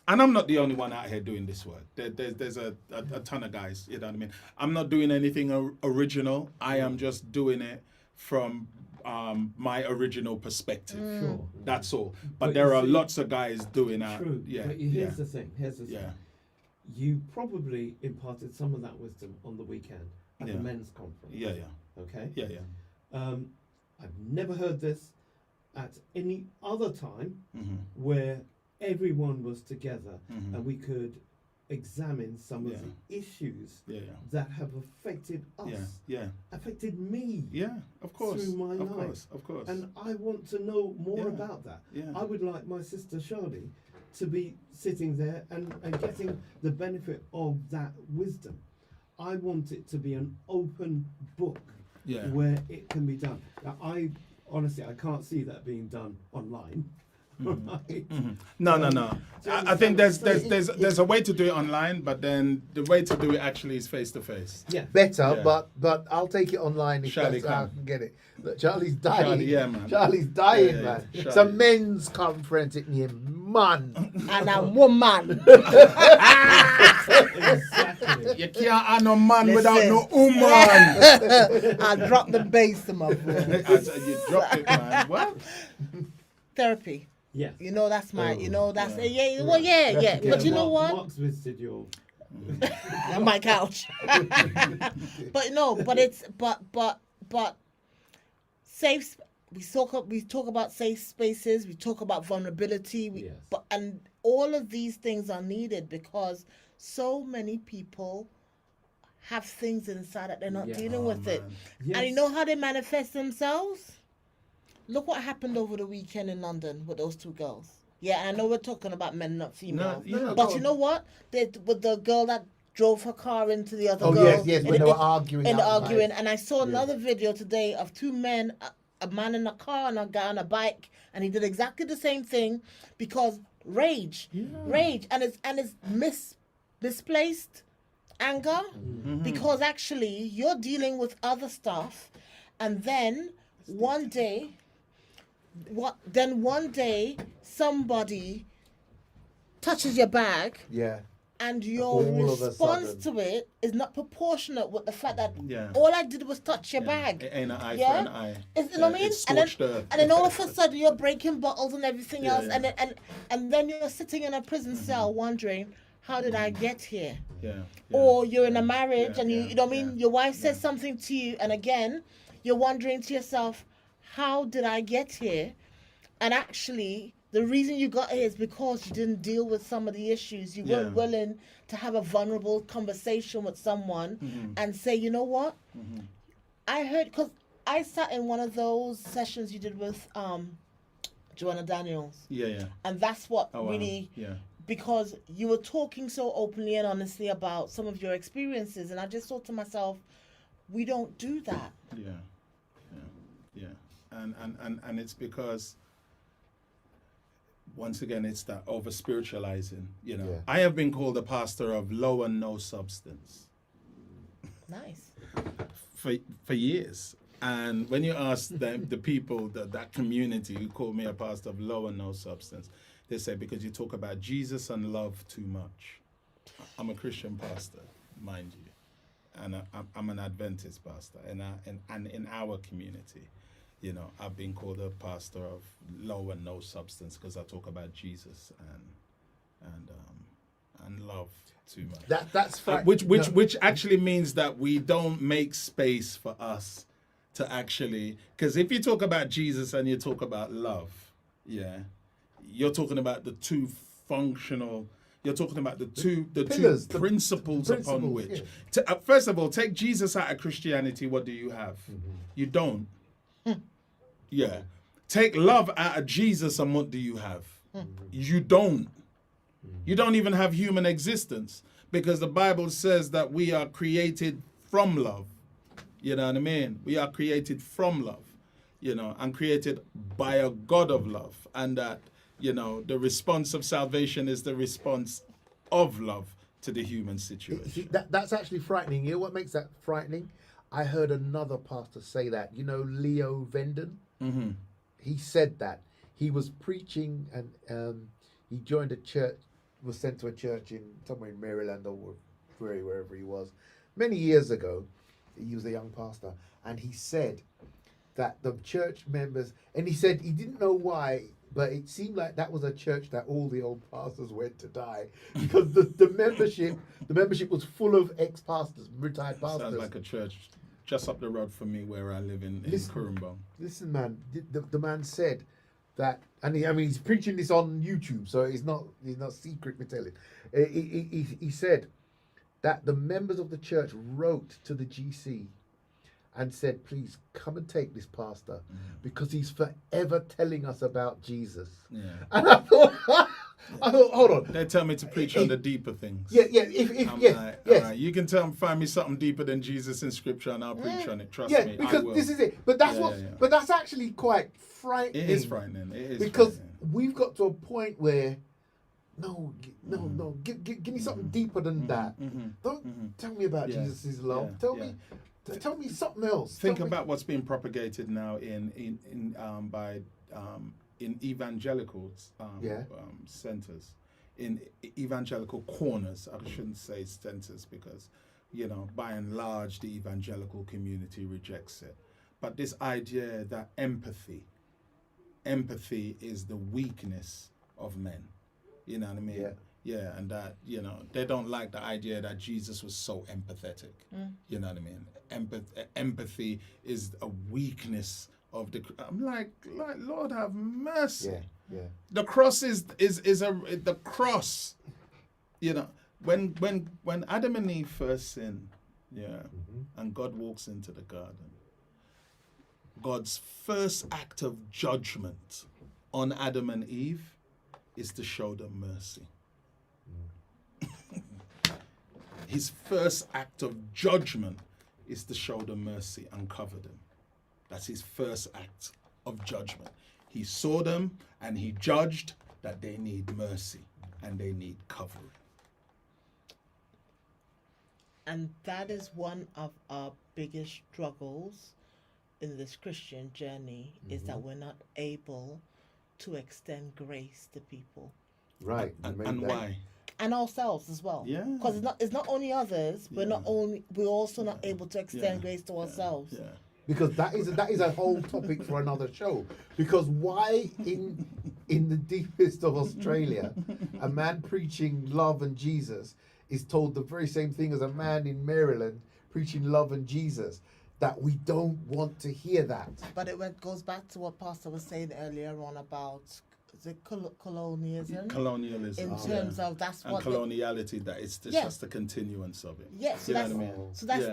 and I'm not the only one out here doing this work. There's a ton of guys, you know what I mean? I'm not doing anything original. I am just doing it from my original perspective. Sure. That's all. But But there you are see- lots of guys doing that. True. Yeah. But Yeah. here's the thing. Yeah. You probably imparted some of that wisdom on the weekend at Yeah. the men's conference. Yeah. Okay. Yeah. I've never heard this at any other time Mm-hmm. where everyone was together Mhm. and we could examine some Yeah. of the issues Yeah. that have affected us, Yeah. affected me. Yeah. Of course. Through my of life. course. Of course. And I want to know more Yeah. about that. Yeah. I would like my sister Shirley to be sitting there and getting the benefit of that wisdom. I want it to be an open book Yeah. where it can be done. Now, I honestly, I can't see that being done online. Right? No. do you I think understand what I'm there's a way to do it online, but then the way to do it actually is face to face. Yeah. Better, Yeah. but I'll take it online if Charlie, that's how I come. can get it. Look, Charlie's dying. Charlie, yeah, man. Charlie's dying, Yeah, man. yeah. It's a Charlie. men's conference in here, man. And a woman. Exactly. You can't have no man Listen. without no woman. I drop the bass to my voice. I said, you dropped it, man. What? Therapy. Yes. You know that's my. You know that's Yeah. yeah. Well, yeah. But you know what? Mark's visited your. On my couch. But no. But it's but safe. We talk about safe spaces. We talk about vulnerability. Yes. And all of these things are needed because so many people have things inside that they're not Yeah. dealing Oh, with it. man. Yes. And you know how they manifest themselves? Look what happened over the weekend in London with those two girls. Yeah, and I know we're talking about men, not females. yeah, But go you on. know what? With the girl that drove her car into the other Oh girl. yes, when they were arguing. And outside. arguing. And I saw another video today of two men, a man in a car and a guy on a bike, and he did exactly the same thing because rage, and it's misplaced anger because actually you're dealing with other stuff, and then one day somebody touches your bag Yeah. and your All of a response sudden. to it is not proportionate with the fact that Yeah. all I did was touch your Yeah. bag. It ain't an eye Yeah? for an eye. You know what I mean? It's And then, scorched earth. and then all of a sudden you're breaking bottles and everything Yeah, else, yeah. and then you're sitting in a prison cell wondering, how did I get here? Yeah. Or you're in a marriage and yeah, you know what I mean? yeah. Your wife says something to you, and again, you're wondering to yourself, how did I get here? And actually, the reason you got here is because you didn't deal with some of the issues. You weren't Yeah. willing to have a vulnerable conversation with someone and say, you know what? I heard, because I sat in one of those sessions you did with Joanna Daniels. Yeah. And that's what Oh, wow. really, Yeah. because you were talking so openly and honestly about some of your experiences. And I just thought to myself, we don't do that. Yeah. And it's because once again it's that over spiritualizing, you know. Yeah. I have been called a pastor of low and no substance Nice. for years. And when you ask them, the people, that community who call me a pastor of low and no substance, they say because you talk about Jesus and love too much. I'm a Christian pastor, mind you, and I'm an Adventist pastor, and in our community, you know, I've been called a pastor of low and no substance because I talk about Jesus and love too much. That's fact. Which actually means that we don't make space for us to actually, because if you talk about Jesus and you talk about love, yeah, you're talking about the two functional. You're talking about the pillars, two principles upon principles, which. yeah. First of all, take Jesus out of Christianity. What do you have? You don't. Yeah. Take love out of Jesus, and what do you have? You don't. You don't even have human existence, because the Bible says that we are created from love. You know what I mean? We are created from love, you know, and created by a God of love. And that, you know, the response of salvation is the response of love to the human situation. That's actually frightening. You know what makes that frightening? I heard another pastor say that. You know, Leo Venden? Mm-hmm. He said that. He was preaching, and he joined a church, was sent to a church somewhere in Maryland or wherever he was, many years ago. He was a young pastor, and he said that the church members, and he said he didn't know why, but it seemed like that was a church that all the old pastors went to die, because the membership was full of ex-pastors, retired pastors. Sounds like a church just up the road from me where I live in Kurumbong. Listen, man, the man said that, and he's preaching this on YouTube, so he's not secret material. He said that the members of the church wrote to the GC and said, please come and take this pastor, because he's forever telling us about Jesus. Yeah. And I thought, hold on. They tell me to preach on the deeper things. Yeah. I'm Yes. all right, you can find me something deeper than Jesus in Scripture, and I'll preach on it. Trust me, I because will. this is it. But that's Yeah. But that's actually quite frightening. It is frightening. Because we've got to a point where, give me something deeper than that. Don't tell me about Yeah. Jesus' love. Yeah. Tell me something else. Think Tell me- about what's being propagated now in evangelical centers, in evangelical corners. I shouldn't say centers, because, you know, by and large the evangelical community rejects it. But this idea that empathy is the weakness of men. You know what I mean? Yeah. Yeah, and that, you know, they don't like the idea that Jesus was so empathetic. You know what I mean? Empathy is a weakness of the. I'm like Lord have mercy. Yeah. The cross is the cross. You know, when Adam and Eve first sinned, and God walks into the garden, God's first act of judgment on Adam and Eve is to show them mercy. His first act of judgment is to show them mercy and cover them. That's his first act of judgment. He saw them and he judged that they need mercy and they need covering. And that is one of our biggest struggles in this Christian journey, is that we're not able to extend grace to people. Right. And why? And ourselves as well. Yeah. Because it's not only others, we're also not able to extend Yeah. grace to ourselves. Yeah. Because that is a whole topic for another show. Because why in the deepest of Australia, a man preaching love and Jesus is told the very same thing as a man in Maryland preaching love and Jesus, that we don't want to hear that. But it goes back to what Pastor was saying earlier on about the colonialism. Colonialism. In terms of that's and what coloniality, that it's just a continuance of it. Yes, You know that's, what I mean? so that's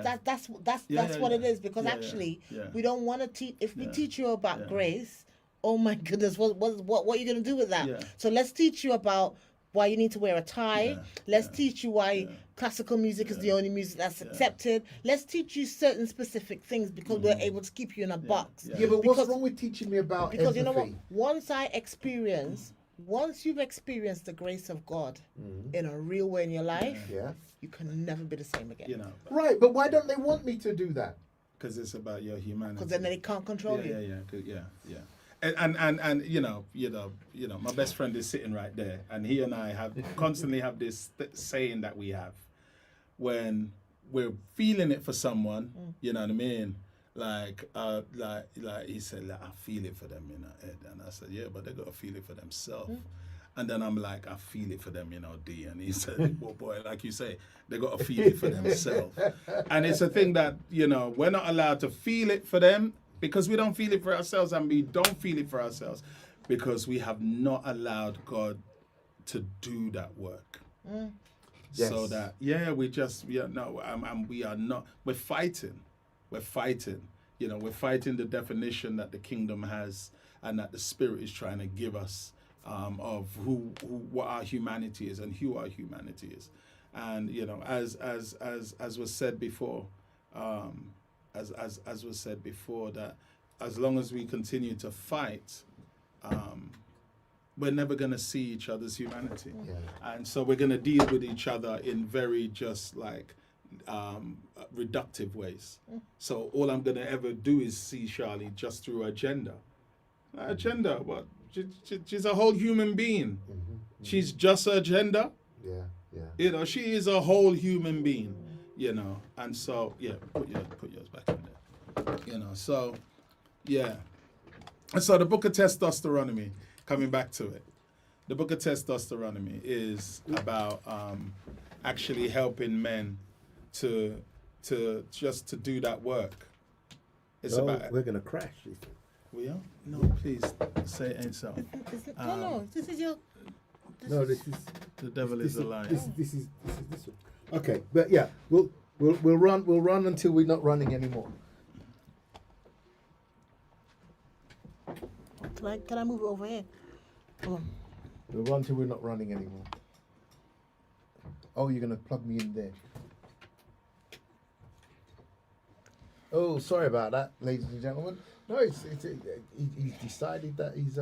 Yeah. that's what it is, because actually we don't want to teach. If we teach you about grace, oh my goodness, what are you going to do with that? Yeah. So let's teach you about why you need to wear a tie. Yeah. Let's teach you why classical music is the only music that's accepted. Let's teach you certain specific things, because we're able to keep you in a box. Yeah, but Because- what's wrong with teaching me about Because empathy? you know what? Once you've experienced the grace of God in a real way in your life, Yeah. you can never be the same again. You know, Right, but why don't they want me to do that? because it's about your humanity. Because then they can't control you. Yeah. And you know, my best friend is sitting right there, and he and I have constantly have this saying that we have when we're feeling it for someone. You know what I mean? Like he said, like, I feel it for them, you know. And I said, yeah, but they got to feel it for themselves. And then I'm like, I feel it for them, D. And he said, well, boy, like you say, they got to feel it for themselves. And it's a thing that, we're not allowed to feel it for them because we don't feel it for ourselves, and we don't feel it for ourselves because we have not allowed God to do that work. Yes. So that, we're fighting. We're fighting. We're fighting the definition that the kingdom has and that the Spirit is trying to give us of what our humanity is and who our humanity is. And as was said before, as was said before, that as long as we continue to fight, we're never going to see each other's humanity. Yeah. And so we're going to deal with each other in very just like reductive ways. So all I'm going to ever do is see Charlie just through her gender. Her gender, what? She's a whole human being. She's just her gender. Yeah. She is a whole human being. And so put yours back in there. So and so the book of Testosteronomy, coming back to it, the book of Testosteronomy is about actually helping men to do that work. It's about we're gonna crash. we are? No, please say it ain't so. No, this is your. No, this is The devil is a liar. This is this one. Okay, but yeah, we'll run until we're not running anymore. Can I move it over here? We'll run till we're not running anymore. Oh, you're gonna plug me in there. Oh, sorry about that, ladies and gentlemen. No, he's decided that he's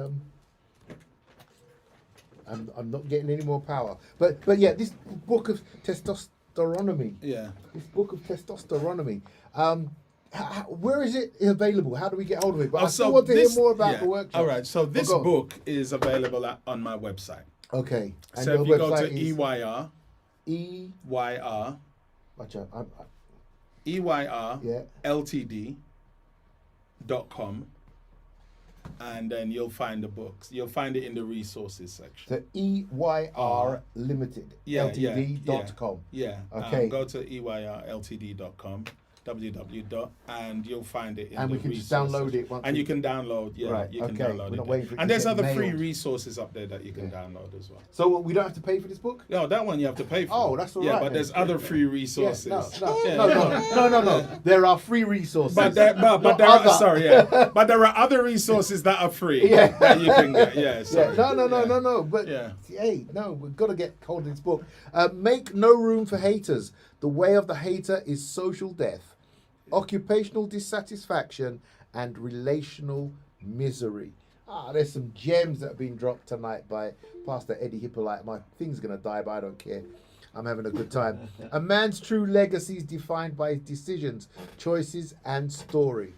I'm not getting any more power. But yeah, this book of Testosteronomy. Yeah. This book of Testosteronomy. Where is it available? How do we get hold of it? But I still want to hear more about the workshop. All right. So this go on. book is available on my website. Okay. And So your if you go to website is EYR, Watch out. EYR Yeah. Ltd.com, and then you'll find the books. You'll find it in the resources section. So EYR Limited. Ltd.com. Yeah. Okay. Go to EYRLTD.com. and you'll find it in And the we can just resources. download it once And we- you can download, Right, you can okay. download We're not it. waiting for it And to there's get other free mailed. resources up there that you can download as well. So we don't have to pay for this book? No, that one you have to pay for. Oh, that's all yeah, right but then. there's other free Yeah, resources. no. There are free resources. But there Not are other. sorry, yeah. But there are other resources that are free Yeah. that you can get. Yeah, Yeah, sorry. no. But Yeah. hey, no, we've got to get hold of this book. Make no room for haters. The way of the hater is social death, occupational dissatisfaction, and relational misery. There's some gems that have been dropped tonight by Pastor Eddie Hippolyte. My thing's gonna die, but I don't care. I'm having a good time. A man's true legacy is defined by his decisions, choices, and story.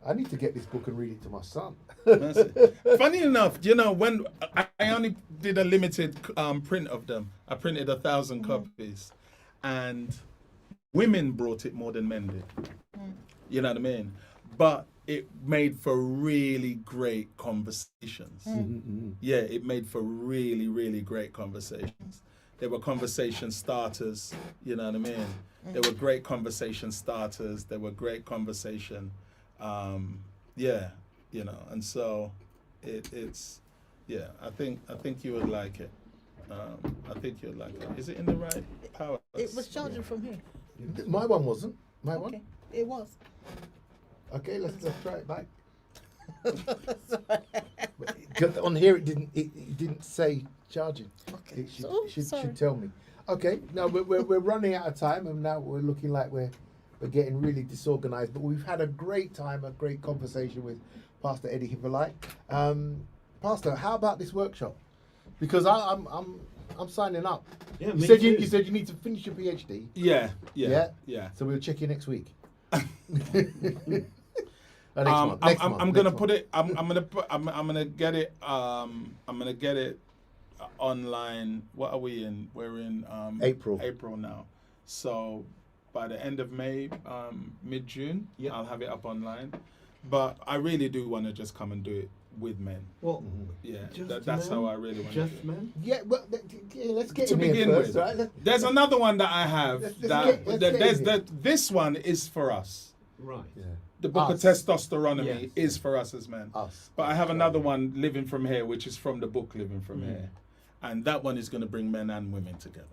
I need to get this book and read it to my son. That's it. Funny enough, when I only did a limited print of them, I printed 1,000 copies, and women brought it more than men did. You know what I mean? But it made for really great conversations. Yeah, it made for really, really great conversations. There were conversation starters, you know what I mean? There were great conversation starters. There were great conversation, and so it's, I think you would like it. I think you'd like it. Is it in the right power? It was charging from here. My one wasn't. My Okay, one. it was. Okay, let's try it back. But on here it didn't say charging. Okay. It Sorry. should tell me. Okay, no, we're running out of time, and now we're looking like we're getting really disorganized. But we've had a great time, a great conversation with Pastor Eddie Hippolyte. Pastor, how about this workshop? Because I'm signing up. Yeah, you me said too. you said you need to finish your PhD. Yeah. So we'll check you next week. Next I'm gonna month. put it. I'm gonna get it. I'm gonna get it online. What are we in? We're in April. April now. So by the end of May, mid-June, I'll have it up online. But I really do want to just come and do with men. Well, Yeah, just that's men? how I really want Just to. men? Yeah, well, let's get To in here begin first, with, right? there's another one that I have. Let's that, get that in there's here. that this one is for us. Right. Yeah. The book Us. of testosterone Yes. is for us as men. Us. But I have another one, Living From Here, which is from the book Living From Mm. Here. And that one is going to bring men and women together.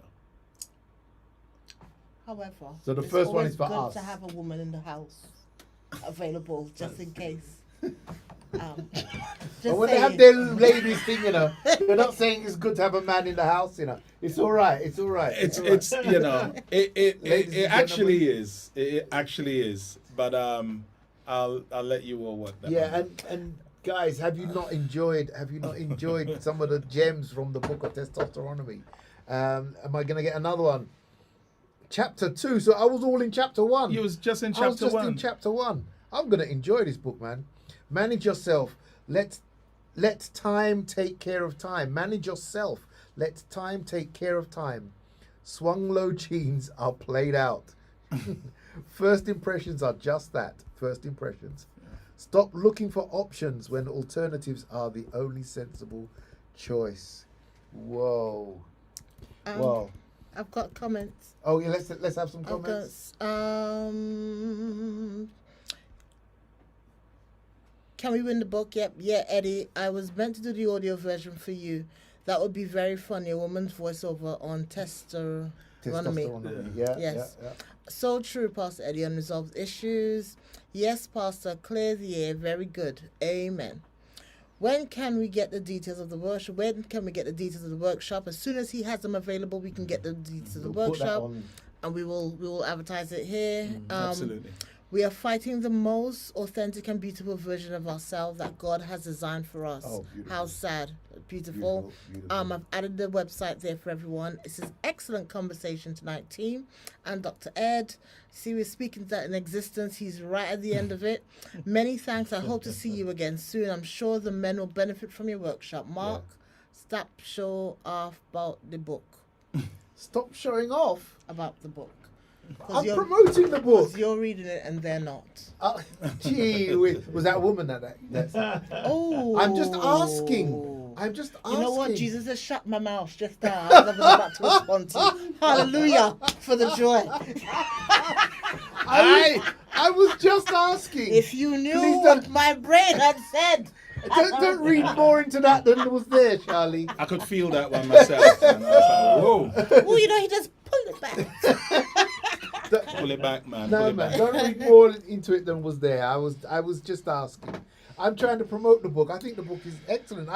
However, So the it's first one always is for good us. to have a woman in the house available just in case. Just But when they have saying. their ladies thing, you know, they're not saying it's good to have a man in the house, you know. It's all right. It's all right. It's all right. it's you know Ladies it and actually is. It actually is. But I'll let you all work that. Yeah, one. and guys, have you not enjoyed some of the gems from the book of testosteronomy? Am I gonna get another one? Chapter 2. So I was all in chapter 1. You was just in I was chapter just 1. in chapter 1. I'm gonna enjoy this book, man. Manage yourself. Let time take care of time. Manage yourself. Let time take care of time. Swung low jeans are played out. First impressions are just that. First impressions. Stop looking for options when alternatives are the only sensible choice. Whoa. Whoa. I've got comments. Oh yeah, let's have some I've comments. got, can we win the book? Yep. Yeah, Eddie. I was meant to do the audio version for you. That would be very funny. A woman's voiceover on testosterone. Testosterone. Yeah. Yes. Yeah. So true, Pastor Eddie. Unresolved issues. Yes, Pastor. Clear the air. Very good. Amen. When can we get the details of the workshop? When can we get the details of the workshop? As soon as he has them available, we can get the details of the We'll put that workshop, on. and we will advertise it here. Absolutely. We are fighting the most authentic and beautiful version of ourselves that God has designed for us. Oh, beautiful. How sad. Beautiful. Beautiful. I've added the website there for everyone. This is excellent conversation tonight, team. And Dr. Ed, see, we're speaking that in existence. He's right at the end of it. Many thanks. I hope to see you again soon. I'm sure the men will benefit from your workshop. Mark, stop show off about the book. Stop showing off. About the book. I'm promoting the book. Because you're reading it and they're not. Gee, was that woman that's Oh. I'm just asking. I'm just asking. You know what? Jesus has shut my mouth just now. I was about to respond to you. Hallelujah for the joy. I was just asking. If you knew Please what don't- my brain had said. don't read more into that than was there, Charlie. I could feel that one myself. And I was like, whoa. Oh, you know, he just pulled it back. Pull it back, man. No, Pull it man, back. don't read more into it than was there. I was just asking. I'm trying to promote the book. I think the book is excellent.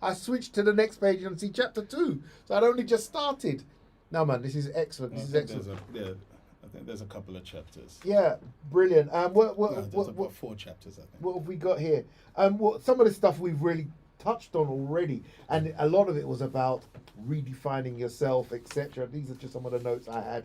I switched to the next page and see chapter 2. So I'd only just started. No, man, this is excellent. This is excellent. I think there's a couple of chapters. Yeah, brilliant. There's about 4 chapters, I think. What have we got here? Some of the stuff we've really touched on already, and a lot of it was about redefining yourself, etc. These are just some of the notes I had,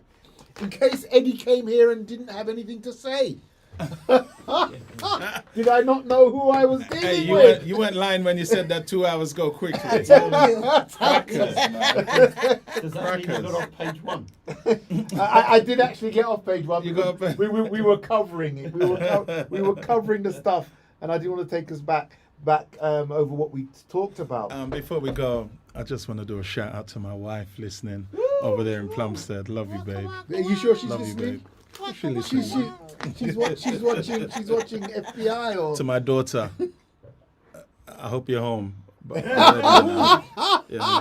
in case Eddie came here and didn't have anything to say. Did I not know who I was dealing Hey, with? you weren't lying when you said that 2 hours go quickly. I tell you. Crackers, man. Does that mean you got off page 1? I did actually get off page 1. You because got off- we were covering it. We were covering the stuff, and I didn't want to take us back over what we talked about. Before we go, I just want to do a shout out to my wife listening over there in Plumstead. Love you, babe. Are you sure she's Love you, listening? babe. She listening. She's watching FBI or To my daughter, I hope you're home. But yeah,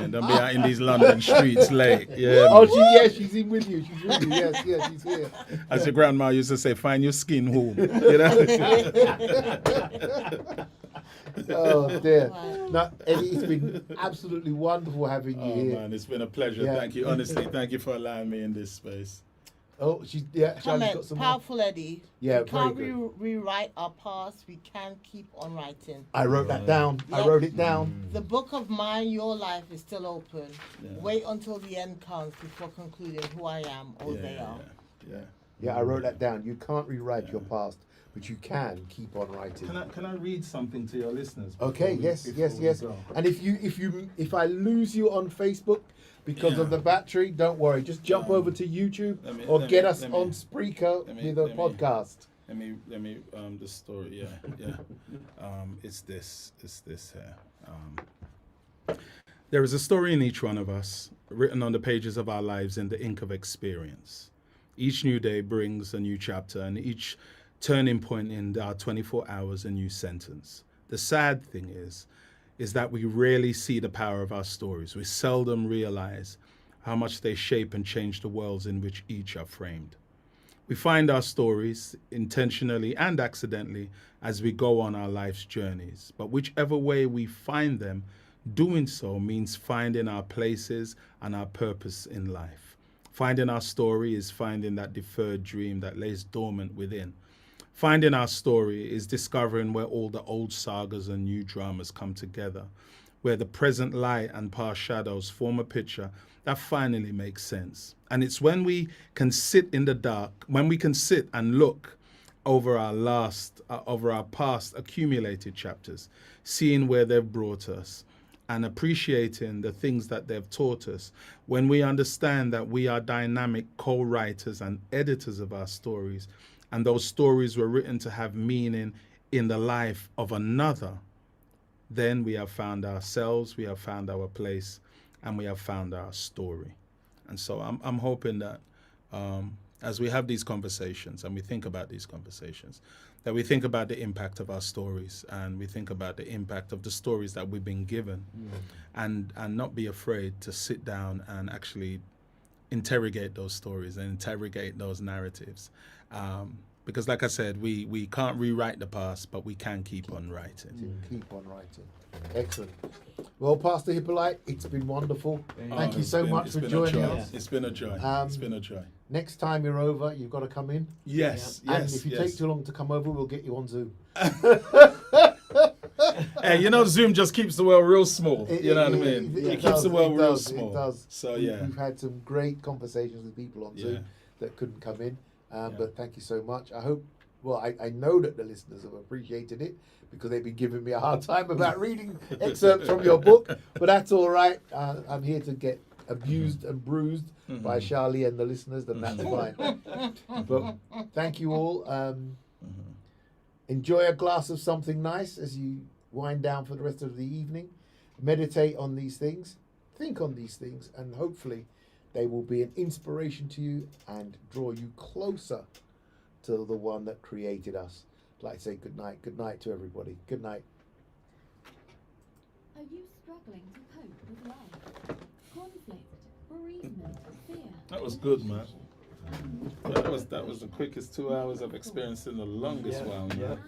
man, don't be out in these London streets late. Yeah, oh, man. she's in with you. She's with you. Yes, she's here. As your grandma used to say, find your skin home. You know? Oh dear. Wow. No, Eddie, it's been absolutely wonderful having you Oh here. man, it's been a pleasure. Yeah. Thank you. Honestly, thank you for allowing me in this space. Oh, Charlie's got Comment, some more. powerful Eddie. Yeah, we can't very good. rewrite our past. We can keep on writing. I wrote that down. I Yep. wrote it down. The book of mine, your life is still open. Yeah. Wait until the end comes before concluding who I am or they are. Yeah. Yeah, I wrote that down. You can't rewrite your past, but you can keep on writing. Can I read something to your listeners? Okay, before yes. we go? And if I lose you on Facebook because of the battery, don't worry. Just jump over to YouTube or get us on Spreaker with a podcast. Let me the story. Yeah. It's this here. There is a story in each one of us, written on the pages of our lives in the ink of experience. Each new day brings a new chapter, and each turning point in our 24 hours a new sentence. The sad thing is that we rarely see the power of our stories. We seldom realize how much they shape and change the worlds in which each are framed. We find our stories, intentionally and accidentally, as we go on our life's journeys. But whichever way we find them, doing so means finding our places and our purpose in life. Finding our story is finding that deferred dream that lays dormant within. Finding our story is discovering where all the old sagas and new dramas come together, where the present light and past shadows form a picture that finally makes sense. And it's when we can sit in the dark, when we can sit and look over our past accumulated chapters, seeing where they've brought us and appreciating the things that they've taught us, when we understand that we are dynamic co-writers and editors of our stories, and those stories were written to have meaning in the life of another, then we have found ourselves, we have found our place, and we have found our story. And so I'm hoping that as we have these conversations and we think about these conversations, that we think about the impact of our stories, and we think about the impact of the stories that we've been given, and not be afraid to sit down and actually interrogate those stories and interrogate those narratives. Because like I said, we can't rewrite the past, but we can keep on writing. Keep on writing. Excellent. Well, Pastor Hippolyte, it's been wonderful. Thank you so much for joining us. It's been a joy. It's been a joy. Next time you're over, you've got to come in. Yes, And yes. if you take too long to come over, we'll get you on Zoom. Hey, Zoom just keeps the world real small. You know what I mean? It keeps the world real small. It does. So yeah. We've had some great conversations with people on Zoom that couldn't come in. But thank you so much. I hope, I know that the listeners have appreciated it, because they've been giving me a hard time about reading excerpts from your book. But that's all right. I'm here to get abused and bruised by Charlie and the listeners, then that's fine. But thank you all. Enjoy a glass of something nice as you wind down for the rest of the evening. Meditate on these things, think on these things, and hopefully they will be an inspiration to you and draw you closer to the one that created us. I'd like to say good night. Good night to everybody. Good night. Are you struggling to cope with love, conflict, bereavement, fear? That was good, man. That was the quickest 2 hours I've experienced in the longest while, man.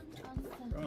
And uncertainty?